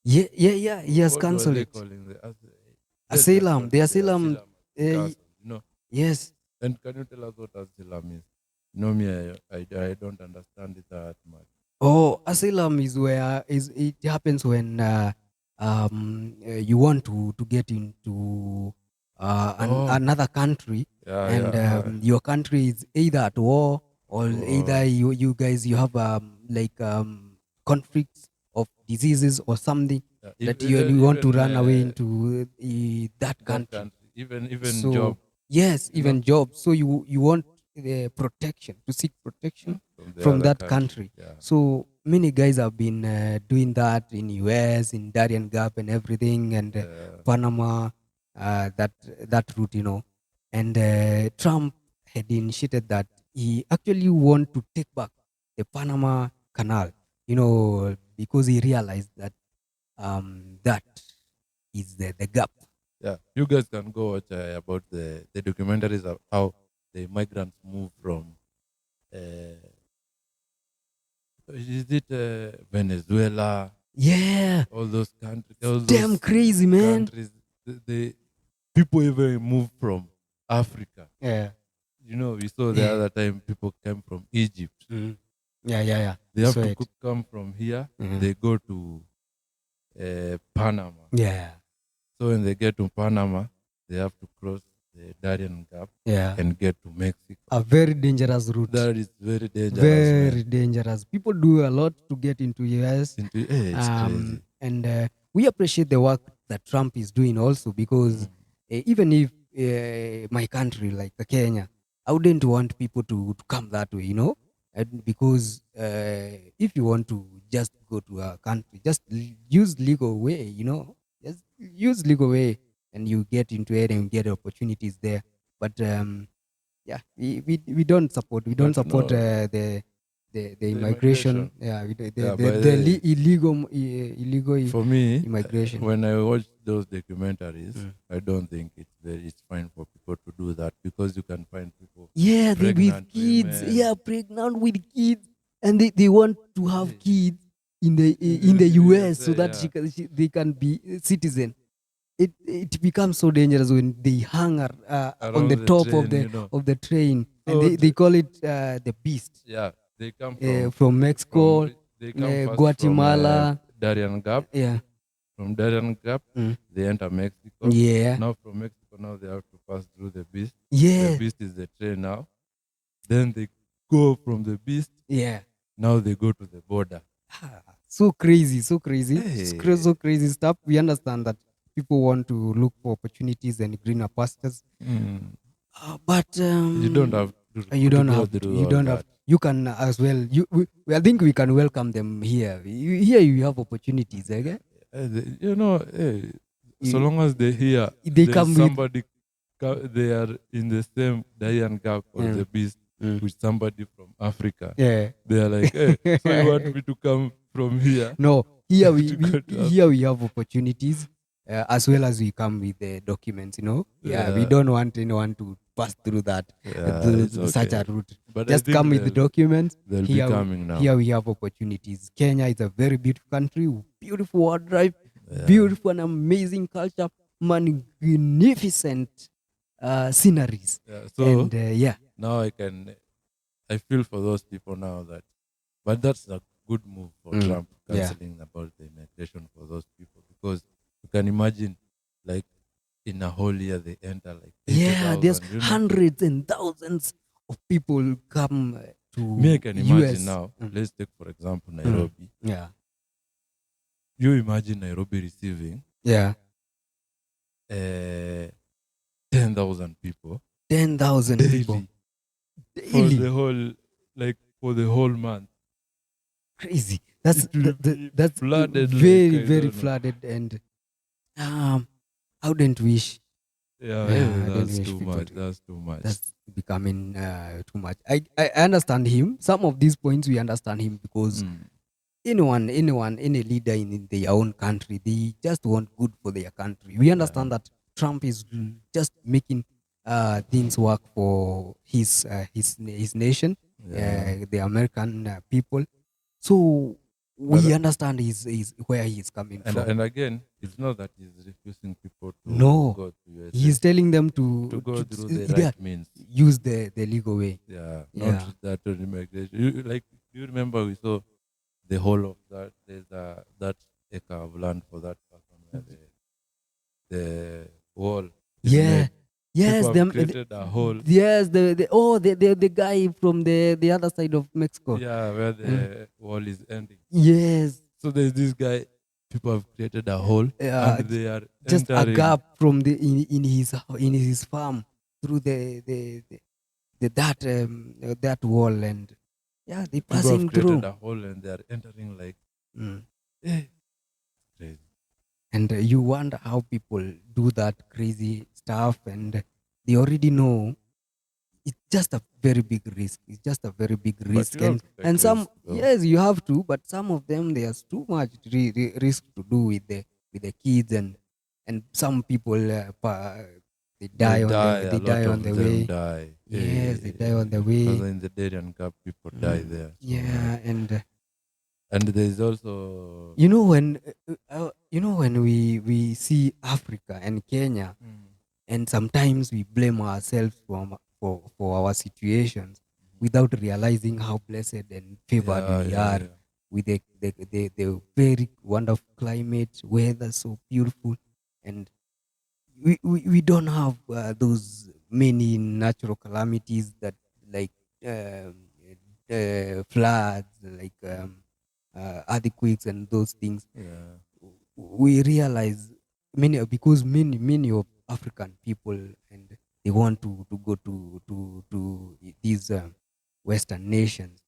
yeah. He has What cancelled were they it. calling the Asylum. The asylum. asylum cancelled, Yes. And can you tell us what asylum is? Me, I don't understand it that much. Oh, asylum is it happens when you want to get into another country, and your country is either at war or either you guys you have conflicts of diseases or something that you want to run away into that country. Even So job yes, even jobs. So you want protection, to seek protection from other that country. Yeah. So many guys have been doing that in US, in Darien Gap and everything, and Panama, that route. And Trump had initiated that he actually want to take back the Panama Canal, because he realized that that is the gap. Yeah, you guys can go watch about the documentaries of how the migrants move from. Is it Venezuela? Yeah, All those countries. All damn those crazy, man. countries. The people even move from Africa. Yeah. We saw the other time people came from Egypt. Mm. Yeah. They have to come from here. They go to Panama. Yeah. So when they get to Panama, they have to cross the Darien Gap and get to Mexico. A very dangerous route. That is very dangerous. Very dangerous. People do a lot to get into US. It's crazy. And we appreciate the work that Trump is doing also, because even if my country, like Kenya, I wouldn't want people to come that way, And because if you want to just go to a country, just use legal way, Just use legal way, and you get into it and get opportunities there. But yeah, we don't support the immigration. Yeah, the illegal for me immigration. When I watch those documentaries, I don't think it's fine for people to do that, because you can find people with kids. women. Yeah, pregnant with kids, and they want to have kids in the US so that they can be citizen. It becomes so dangerous when they hang on the top train, of the train, So and they call it the beast. Yeah, they come from Mexico, they come first Guatemala. from Darien Gap. Yeah. From Darien Gap, they enter Mexico. Yeah. Now from Mexico, now they have to pass through the beast. Yeah. The beast is the train now. Then go from the beast. Yeah. Now they go to the border. So crazy, so crazy. Hey. So crazy stuff. We understand that people want to look for opportunities and greener pastures. But You don't have to, you to don't go have through you all don't that. have you can as well I think we can welcome them here. Here you have opportunities, okay? So You- long as they hear they there is come with somebody, they are in the same Diane Gap or the beast with somebody from Africa. yeah. They are like, hey, so you want me to come from here? No, here To go to here we have opportunities as well as we come with the documents. Yeah, we Yeah. don't want anyone to pass through that Yeah, it's such a okay. route. But I Just think come with the documents. they'll be coming now. Here we have opportunities. Kenya is a very beautiful country, beautiful wildlife, Yeah. beautiful and amazing culture, magnificent sceneries. Yeah, so And now I feel for those people now but that's a good move for Trump Yeah. canceling about the immigration for those people, because you can imagine, like, in a whole year they enter like 80,000. There's hundreds and thousands of people come to Me, I can US. imagine now. Let's take for example Nairobi. Yeah. You imagine Nairobi receiving Yeah. 10,000 people 10,000 people daily for the whole month. Crazy. That's It will be that's flooded, very like, I very don't know. flooded, and I wouldn't wish. Yeah, I don't that's wish too people much. to- That's too much. That's becoming too much. I understand him. Some of these points we understand him because any leader in their own country, they just want good for their country. We understand that Trump is just making things work for his nation, the American people. So we understand his where he's coming from. And again, it's not that he's refusing people to No, go to USA. he's telling them to go through the yeah, right means. use the legal way. Yeah, Yeah. not that immigration. Do you remember we saw the whole of that? There's that acre of land for that person where the wall is Yeah. made. Yes, People have created a hole. Yes, the guy from the other side of Mexico. Yeah, where the wall is ending. Yes. So there's this guy. People have created a hole, and they are Just a entering. gap from the in his farm through that wall, and yeah, they People passing have created through. a hole, and they are entering like. Mm. Crazy. And you wonder how people do that crazy stuff, and they already know it's just a very big risk. It's just a very big risk, you have to take and some risk, though. yes, you have to, but some of them there's too much risk to do with the kids, and some people they die on the way. Die. Yes, they die on the way. Because in the Darien Cup, people die there. So, Yeah, and there's also when we see Africa and Kenya, and sometimes we blame ourselves for our situations without realizing how blessed and favored we are with the very wonderful climate, weather so beautiful, and we don't have those many natural calamities that like floods, like earthquakes and those things. Yeah. We realize many of African people, and they want to go to these Western nations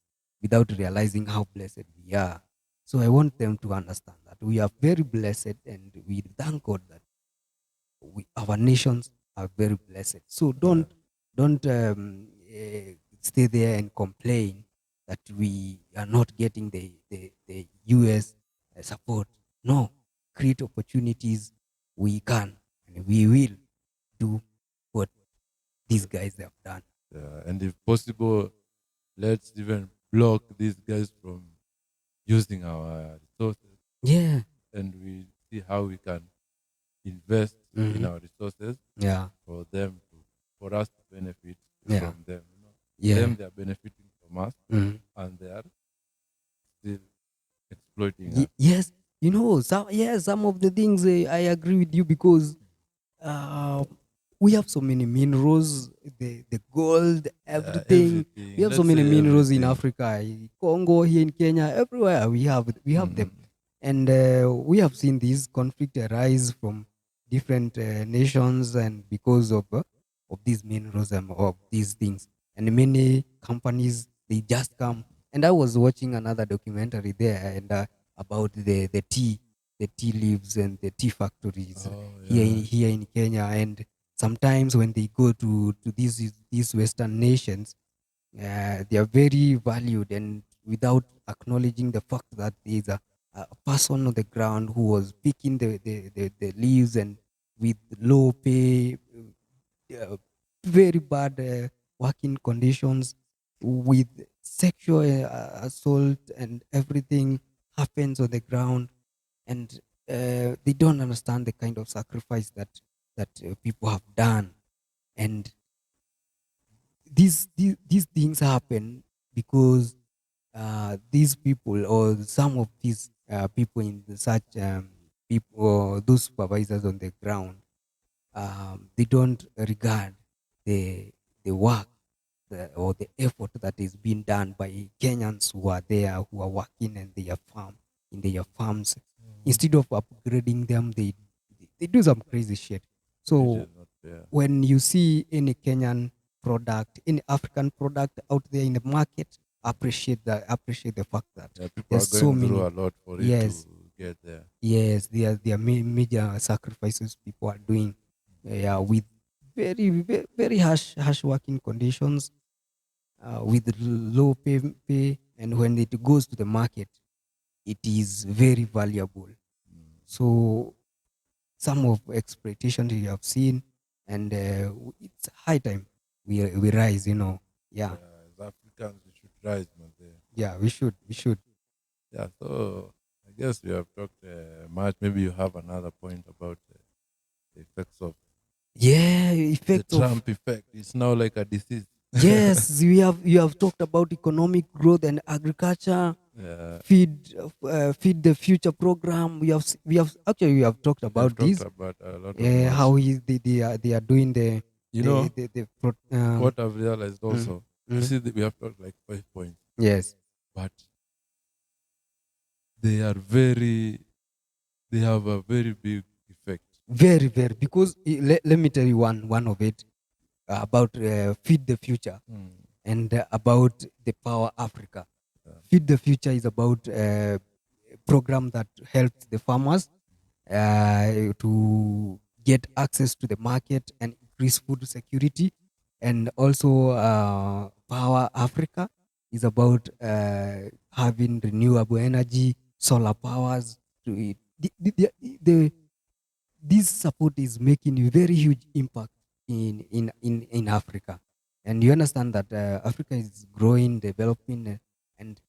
without realizing how blessed we are. So I want them to understand that we are very blessed, and we thank God that our nations are very blessed. So don't stay there and complain that we are not getting the US support. No, create opportunities. We can, and we will do what these guys have done. Yeah. And if possible, let's even block these guys from using our resources. Yeah. And we see how we can invest in our resources. Yeah. For us to benefit Yeah. from them. Yeah. Them, they are benefiting from us, Mhm. and they are still exploiting us. Yes, some of the things I agree with you, because we have so many minerals. the gold, everything. We everything. have so Let's many say minerals in everything. Africa, Congo, here in Kenya, everywhere we have them, and we have seen these conflict arise from different nations, and because of these minerals and of these things, and many companies they just come. And I was watching another documentary there, and about the tea leaves and the tea factories Oh yeah. here in Kenya. And sometimes when they go to these Western nations, they are very valued, and without acknowledging the fact that there is a person on the ground who was picking the leaves, and with low pay, very bad working conditions, with sexual assault and everything happens on the ground. And they don't understand the kind of sacrifice that people have done. And these things happen because these people, or some of these people in such people, or those supervisors on the ground, they don't regard the work, or the effort that is being done by Kenyans who are there, who are working in their farms. Instead of upgrading them, they do some crazy shit. Which So is not fair. when you see any Kenyan product, any African product out there in the market, appreciate the fact that Yeah, people are there's so going through many. a lot for it to Yes, get there. yes, there are major sacrifices people are doing, yeah, with very harsh working conditions, with low pay, and when it goes to the market, it is very valuable. So some of exploitation we have seen, and it's high time we rise. Yeah, Yeah, as Africans, we should rise, man. There. yeah, we should. Yeah, so I guess we have talked much. Maybe you have another point about the effects of Yeah, the effects of. Trump effect. It's now like a disease. Yes, you have talked about economic growth and agriculture, Yeah, feed the future program. We have talked we have about talked this, about a lot of much. how they are doing the You know the pro, what I've realized mm, also. You mm, see, that we have talked like 5 points, yes, but they are very. They have a very big effect. very, because let me tell you one of it, about feed the future, Mm. and about the Power Africa. Yeah. Feed the Future is about program that helps the farmers to get access to the market and increase food security. And also, Power Africa is about having renewable energy, solar powers. To it. This support is making a very huge impact in Africa. And you understand that Africa is growing, developing, and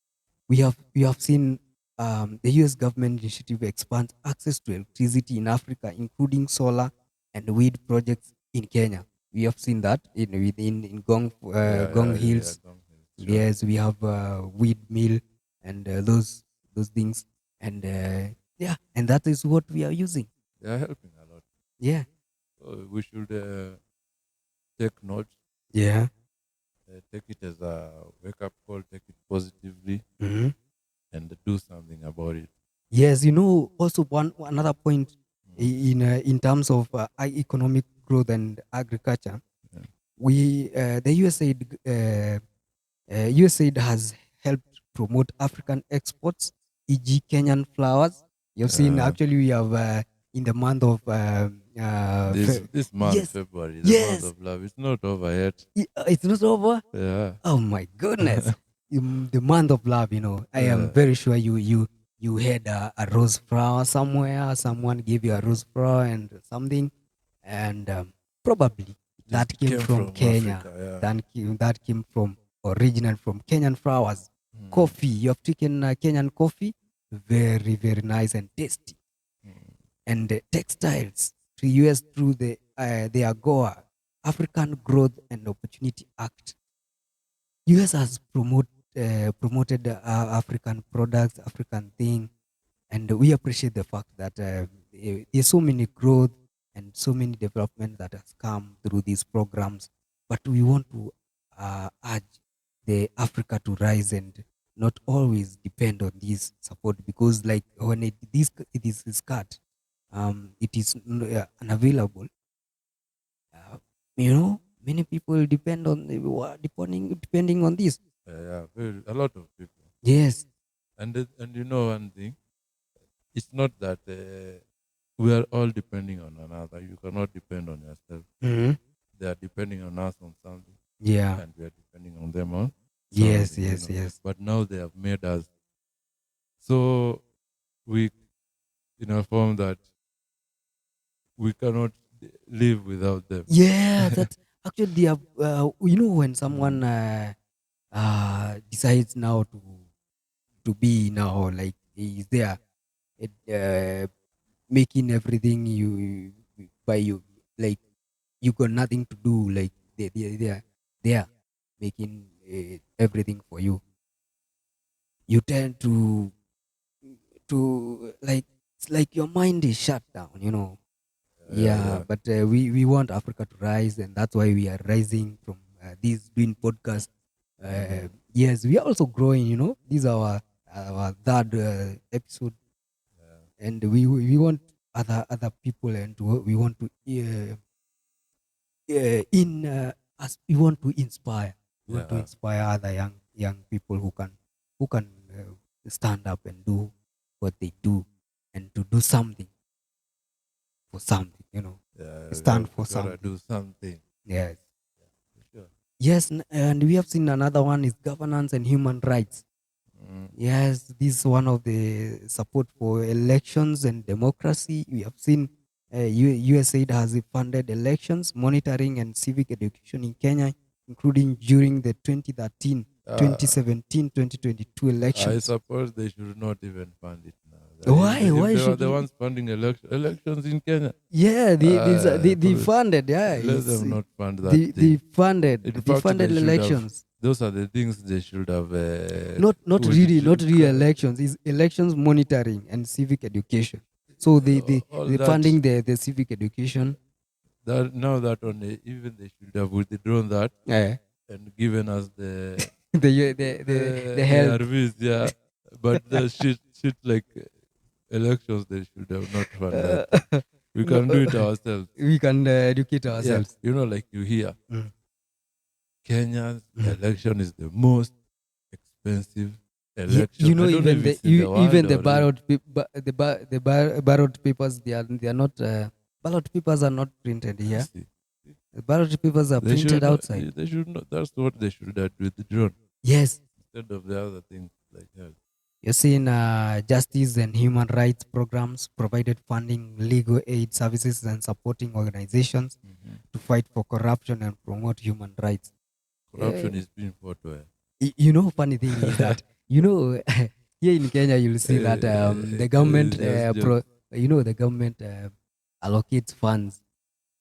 we have seen the U.S. government initiative expand access to electricity in Africa, including solar and wind projects in Kenya. We have seen that in Gong Yeah. Hills. Sure. Yes, we have wind mill, and those things, and yeah, and that is what we are using. They are helping a lot. Yeah, So we should take note, yeah. take it as a wake up call, take it positively, Mhm. and do something about it. Yes, also one another point, Mm. in terms of economic growth and agriculture. Yeah. The USAID has helped promote African exports, e.g., Kenyan flowers. You've seen, Yeah. actually, we have in the month of This month, yes, February, the month yes, of love, it's not over yet. it's not over. Yeah. Oh my goodness. The month of love, I am Uh, very sure you had a rose flower somewhere. Someone gave you a rose flower and something, and probably that it came came from from Kenya. Africa. Yeah. That came from original from Kenyan flowers. Mm. Coffee, you have taken Kenyan coffee, very nice and tasty. Mm. And textiles to US through the AGOA, African Growth and Opportunity Act. US has promoted African products, African thing, and we appreciate the fact that there's so many growth and so many development that has come through these programs. but we want to urge the Africa to rise and not always depend on this support, because like when it is cut, it is unavailable. Many people depend on depending on this. A lot of people. Yes. And you know one thing, it's not that we are all depending on another. You cannot depend on yourself. Mm-hmm. They are depending on us on something, Yeah. and we are depending on them on Yes. something. Yes. Yes. But now they have made us so weak in a form that we cannot live without them. Yeah. That actually they have. When someone decides now to be now like is there, making everything you by you, like you got nothing to do, like they are making everything for you. You tend to like, it's like your mind is shut down. Yeah, but we want Africa to rise, and that's why we are rising from this doing podcast. Yes, we are also growing. This is our third episode, and we want other people, and we want to in as we want to inspire. We want to inspire other young people who can stand up and do what they do, and to do something for something. Stand for Gotta something. do something. Yes. For sure. Yes, and we have seen another one is governance and human rights. Yes, this is one of the support for elections and democracy. We have seen USAID has funded elections, monitoring, and civic education in Kenya, including during the 2013, 2017, 2022 I elections. suppose they should not even fund it now. Why? If Why they are should the you- ones funding elections in Kenya? Yeah, they funded. Yeah, Let them not fund that they thing. funded. In They fact, funded they should have- elections. Those are the things they should have. Not should- really elections. It's elections monitoring and civic education. So all they that- funding the civic education. Now that only even they should have withdrawn that Yeah. and given us the the help. ARVs, yeah. But the shit like elections, they should have not fund that. We can do it ourselves. We can educate ourselves. Yeah. Like you hear, Mm. Kenya's election is the most expensive election. I don't know Even if the it's in the world even the or- ballot papers, they are not ballot papers are not printed here. See, The ballot papers are they should printed not- outside. They should not. That's what they should have withdrawn Yes. instead of the other things like that. You're seeing justice and human rights programs provided funding, legal aid services, and supporting organizations to fight for corruption and promote human rights. Corruption is being fought where? Funny thing is that here in Kenya you'll see that the government the government allocates funds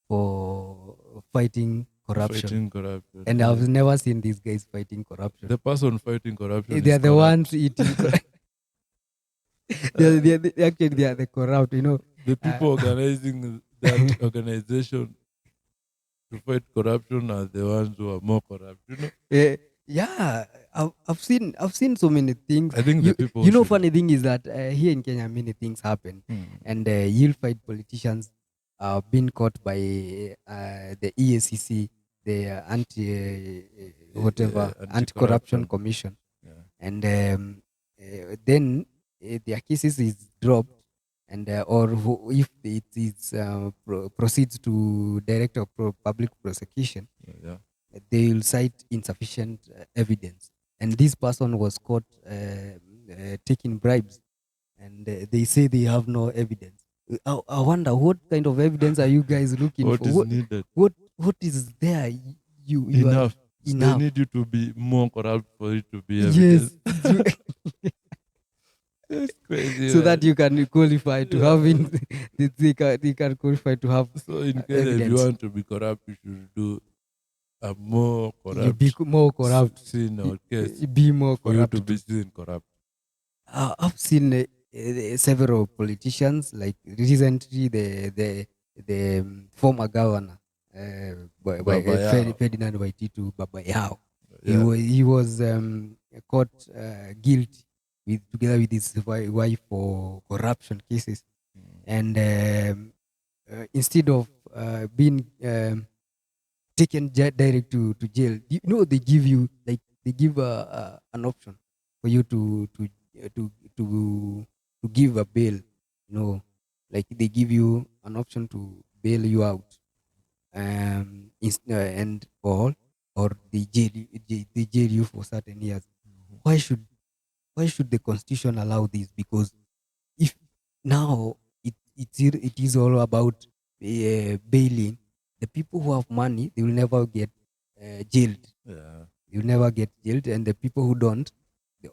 for fighting corruption. Fighting corruption. And I've never seen these guys fighting corruption. The person fighting corruption They are is the corrupt. ones eating. Actually, they are the corrupt. The people organizing that organization to fight corruption are the ones who are more corrupt. Yeah, I've seen so many things. I think the people should- Funny thing is that here in Kenya many things happen, and you'll find politicians being caught by the EACC, the anti-corruption anti-corruption. commission, Yeah. and then their cases is dropped, and if it is proceeds to director of public prosecution, Yeah. they will cite insufficient evidence, and this person was caught taking bribes, and they say they have no evidence. I wonder what kind of evidence are you guys looking What for? is needed? What is there? You Enough. are enough. They need you to be more corrupt for it to be Yes. evidence. It's crazy. So man. that you can qualify to have they can qualify to have So in Kenya, if you evidence. want to be corrupt, you should do a more You corrupt be more corrupt. sin or case Be more for you corrupt. to be seen corrupt. I've seen several politicians, like recently the former governor Baba Yao. Ferdinand Waititu Baba Yao. Yeah. He was caught guilty together with his wife for corruption cases, and instead of being taken direct to jail, they give you an option for you uh, to to to give a bail. Like they give you an option to bail you out, and or they jail you for certain years. Why should why should the constitution allow this? Because if now it is all about bailing the people who have money, they will never get jailed. Yeah. They will never get jailed, and the people who don't, the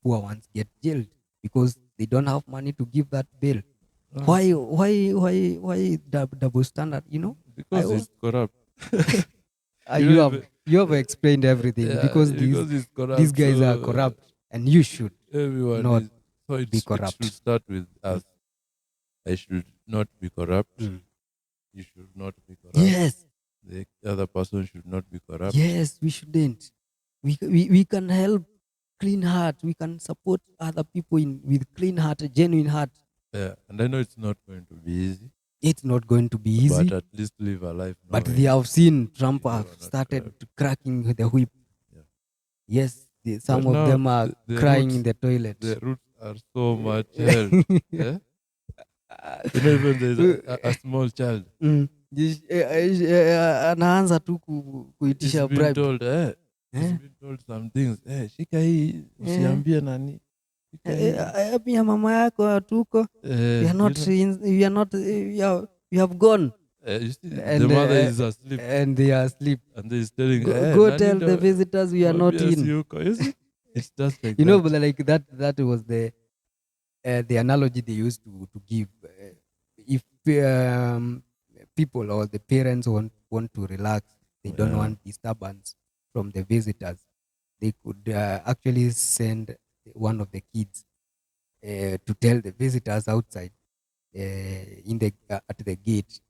poor ones get jailed because they don't have money to give that bail. Why double standard? I Because was it's corrupt. you If have you have explained everything yeah, because because it's these corrupt. guys are So corrupt, and you should everyone not is. So be it should corrupt. start with us. I should not be corrupt. Mm. You should not be corrupt. Yes, The other person should not be corrupt. yes, we shouldn't. We can help clean heart. We can support other people with clean heart, a genuine heart. Yeah, and I know it's not going to be easy, It's not going to be easy, but at least live a life but knowing they have seen Trump you have are not started corrupt. cracking the whip. Yeah. Yes, some But of now them are the crying roots, in the toilet. the roots are so much held. Yeah? Even there's a small child. Mm. Anaanza tu He's kuitisha been bribe. told, he's Eh? been told some things. Shika hii, usiambie nani. Shika hii. Pia mama yako hatuko. We are not we are not we have gone. You see, And the mother is asleep and they are asleep. and he's telling, Go nani tell the visitors we are not mwambie in. siyuko. You see, it's just like You know, that. but like that was the analogy they used to give. If people or the parents want to relax, they don't Yeah. want disturbance from the visitors, they could actually send one of the kids to tell the visitors outside at the gate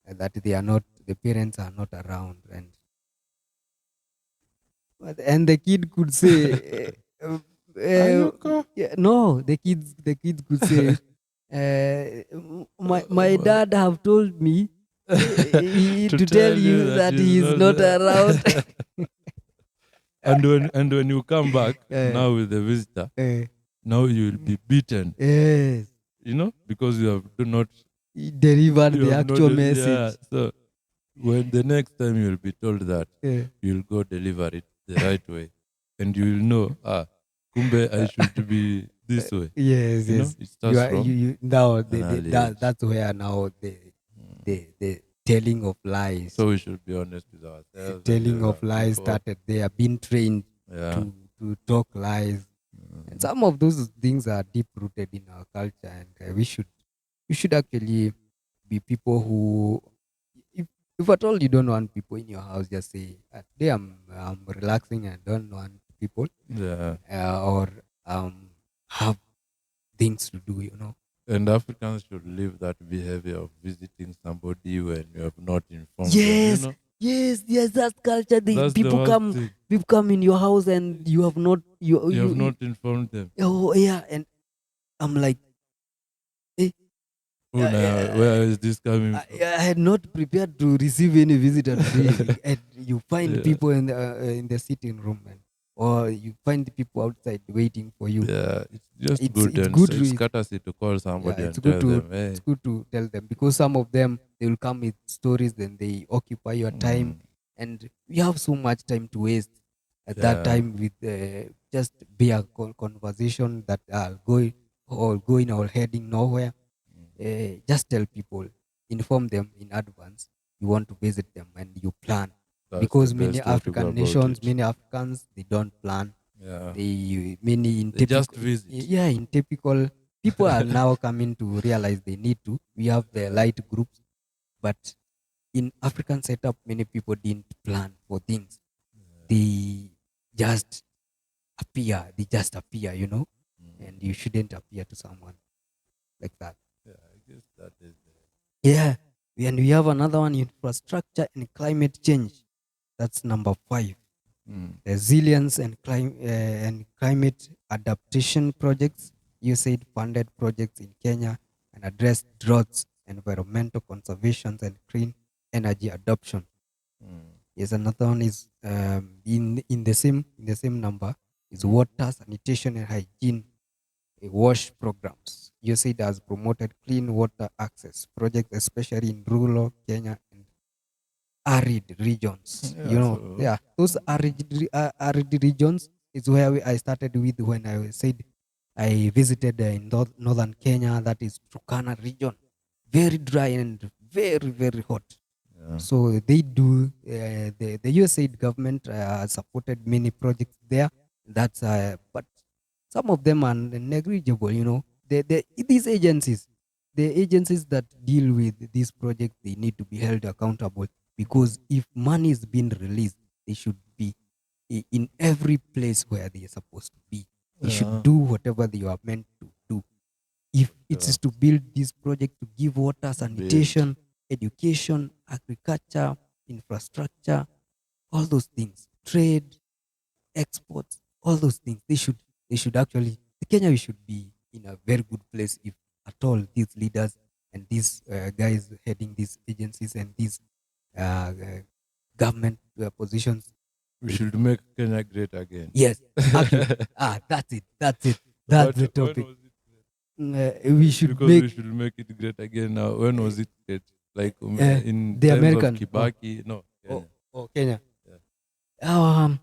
that the parents are not around, and the kid could say Ayuko. no, the kids could say my dad have told me to tell you that he is not around. And when you come back Eh. now with the visitor, Eh, now you will be beaten. yes, Because you have not he delivered you the have not actual yeah. message. So when the next time you'll be told that, Eh. you'll go deliver it the right way, and you will know, kumbe I should be this way. Yes, You know, yes. it starts from You now an early age. that's where now the telling of lies, So we should be honest with ourselves. telling and of lies people. started. They are being trained Yeah. to talk lies, and some of those things are deep rooted in our culture, and we should actually be people who, if at all you don't want people in your house, just say today I'm relaxing and don't want people, Yeah. or have things to do, And Africans should leave that behavior of visiting somebody when you have not informed Yes, them. yes, that's culture. That's the People worst come thing. people come in your house and you have not You have not informed them. oh yeah, and I'm like, Where is this coming from? I had not prepared to receive any visitor today. And you find Yeah. people in the sitting room, or you find the people outside waiting for you. Yeah, it's just It's- good. it's And good it's to- courtesy to call somebody Yeah, and tell them, hey. it's good to tell them, because some of them they will come with stories, then they occupy your time, and we have so much time to waste at that Yeah. time with just bare conversation that are going or heading nowhere. Just tell people, inform them in advance you want to visit them, and you plan, That's because the many best way to go African about nations, it. many Africans, they don't plan. Yeah. They just visit. yeah, in typical people are now coming to realize they need to. We have the light groups, but in African setup, many people didn't plan for things. They just appear. And you shouldn't appear to someone like that. Yeah, I guess that is Yeah, And we have another one, infrastructure and climate change. That's number 5. Resilience and climate adaptation projects. USAID funded projects in Kenya and addressed droughts, environmental conservation, and clean energy adoption. Yes, another one is in the same number is water, sanitation, and hygiene wash programs. USAID has promoted clean water access projects, especially in rural Kenya and arid regions. Those arid regions is where I started with when I said I visited in northern Kenya. That is Turkana region, very dry and very very hot. So they do the USAID government supported many projects there. That's but some of them are negligible. These agencies, the agencies that deal with this project, they need to be held accountable, because if money is being released, they should be in every place where they are supposed to be. They should do whatever they are meant to do. If it is to build this project, to give water, sanitation, education, agriculture, infrastructure, all those things, trade, exports, all those things, they should actually, Kenya, we should be in a very good place if at all these leaders and these guys heading these agencies and these uh, uh, government positions. We should make Kenya great again. Yes, actually, that's it. That's But the when topic. was it great? We should Because make we should make it great again now. When was it great? Like in the times American. of Kibaki? No, Kenya. Kenya. Yeah.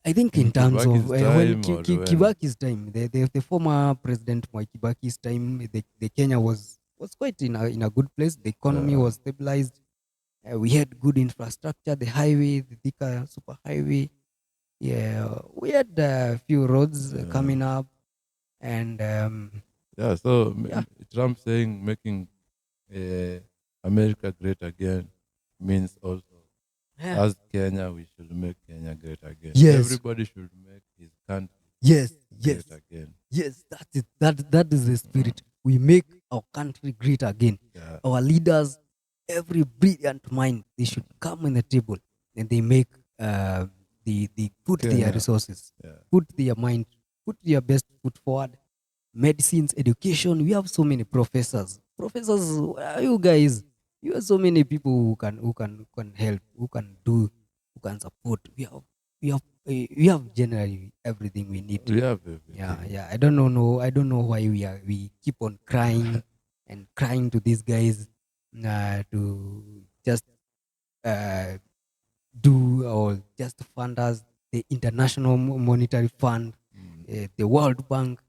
I think in terms of Kibaki's when time or when? Kibaki's time, the former president Mwai Kibaki's time, the Kenya was quite in a good place. The economy was stabilized. We had good infrastructure, the highway, the Thika super highway. Yeah, we had a few roads coming up, and So yeah. Trump saying making America great again means also as Kenya, we should make Kenya great again. Yes. Everybody should make his country Yes, great again. yes, that's it. That is the spirit. We make our country great again. Yeah. Our leaders, every brilliant mind, they should come on the table and they make they put their Kenya. resources, Yeah. put their mind, put their best foot forward. Medicines, education. We have so many professors. Professors, where are you guys? You have so many people who can help, who can do, who can support. We have generally everything we need. We have everything. Yeah. I don't know why we keep on crying and crying to these guys to just do or just fund us. The International Monetary Fund, the World Bank.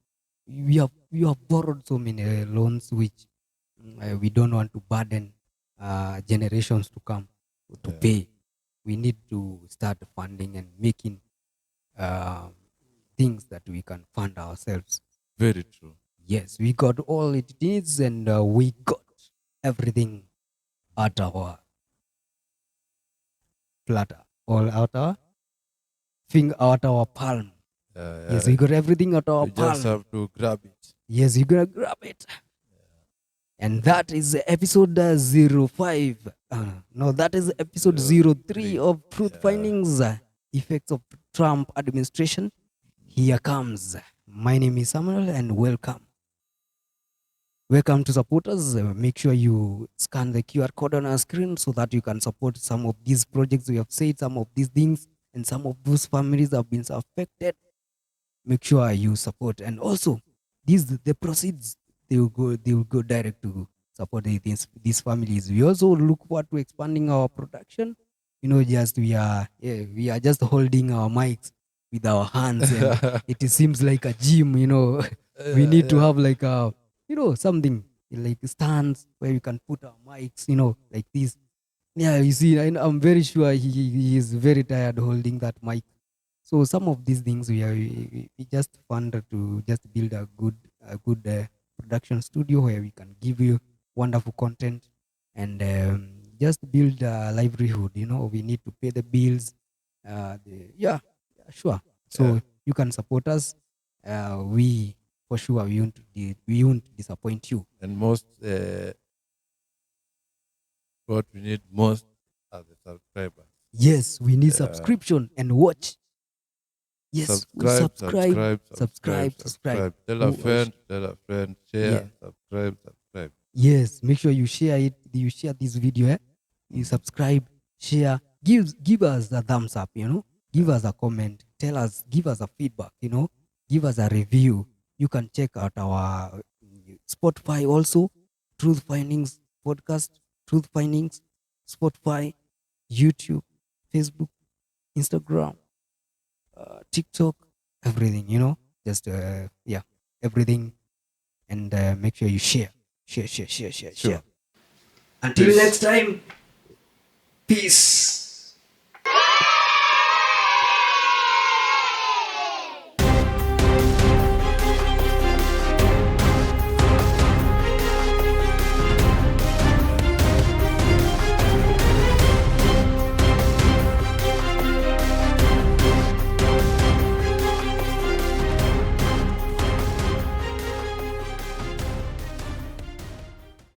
We have borrowed so many loans which we don't want to burden generations to come to pay. We need to start funding and making things that we can fund ourselves. Very true. Yes, we got all it needs, and we got everything at our platter, all at our finger, at our palm. Yes, we got everything at our You palm. just have to grab it. Yes, you're gonna grab it. And that is episode 05. No, that is episode 03 of Truth Findings, Effects of Trump Administration. Here comes. My name is Samuel, and welcome. Welcome to supporters. Make sure you scan the QR code on our screen so that you can support some of these projects we have said, some of these things, and some of those families have been affected. Make sure you support, and also the proceeds, they will go direct to support these families. We also look forward to expanding our production. Just we are just holding our mics with our hands, and it seems like a gym. We need to have like a something like stands where we can put our mics. Like this. Yeah, you see, I'm very sure he is very tired holding that mic. So some of these things we just fund to just build a good production studio where we can give you wonderful content and just build a livelihood. We need to pay the bills. Sure. So you can support us. We for sure we won't disappoint you. And most what we need most are the subscribers. Yes, we need Yeah. subscription and watch. Yes, Subscribe. subscribe. Tell a friend, share, Yeah. subscribe. Yes, make sure you share it. You share this video. You subscribe, share, give us a thumbs up. Give us a comment. Tell us, give us a feedback. Give us a review. You can check out our Spotify also, Truth Findings podcast, Truth Findings, Spotify, YouTube, Facebook, Instagram, TikTok, everything. Just everything, and make sure you share. Share. Until next time, peace.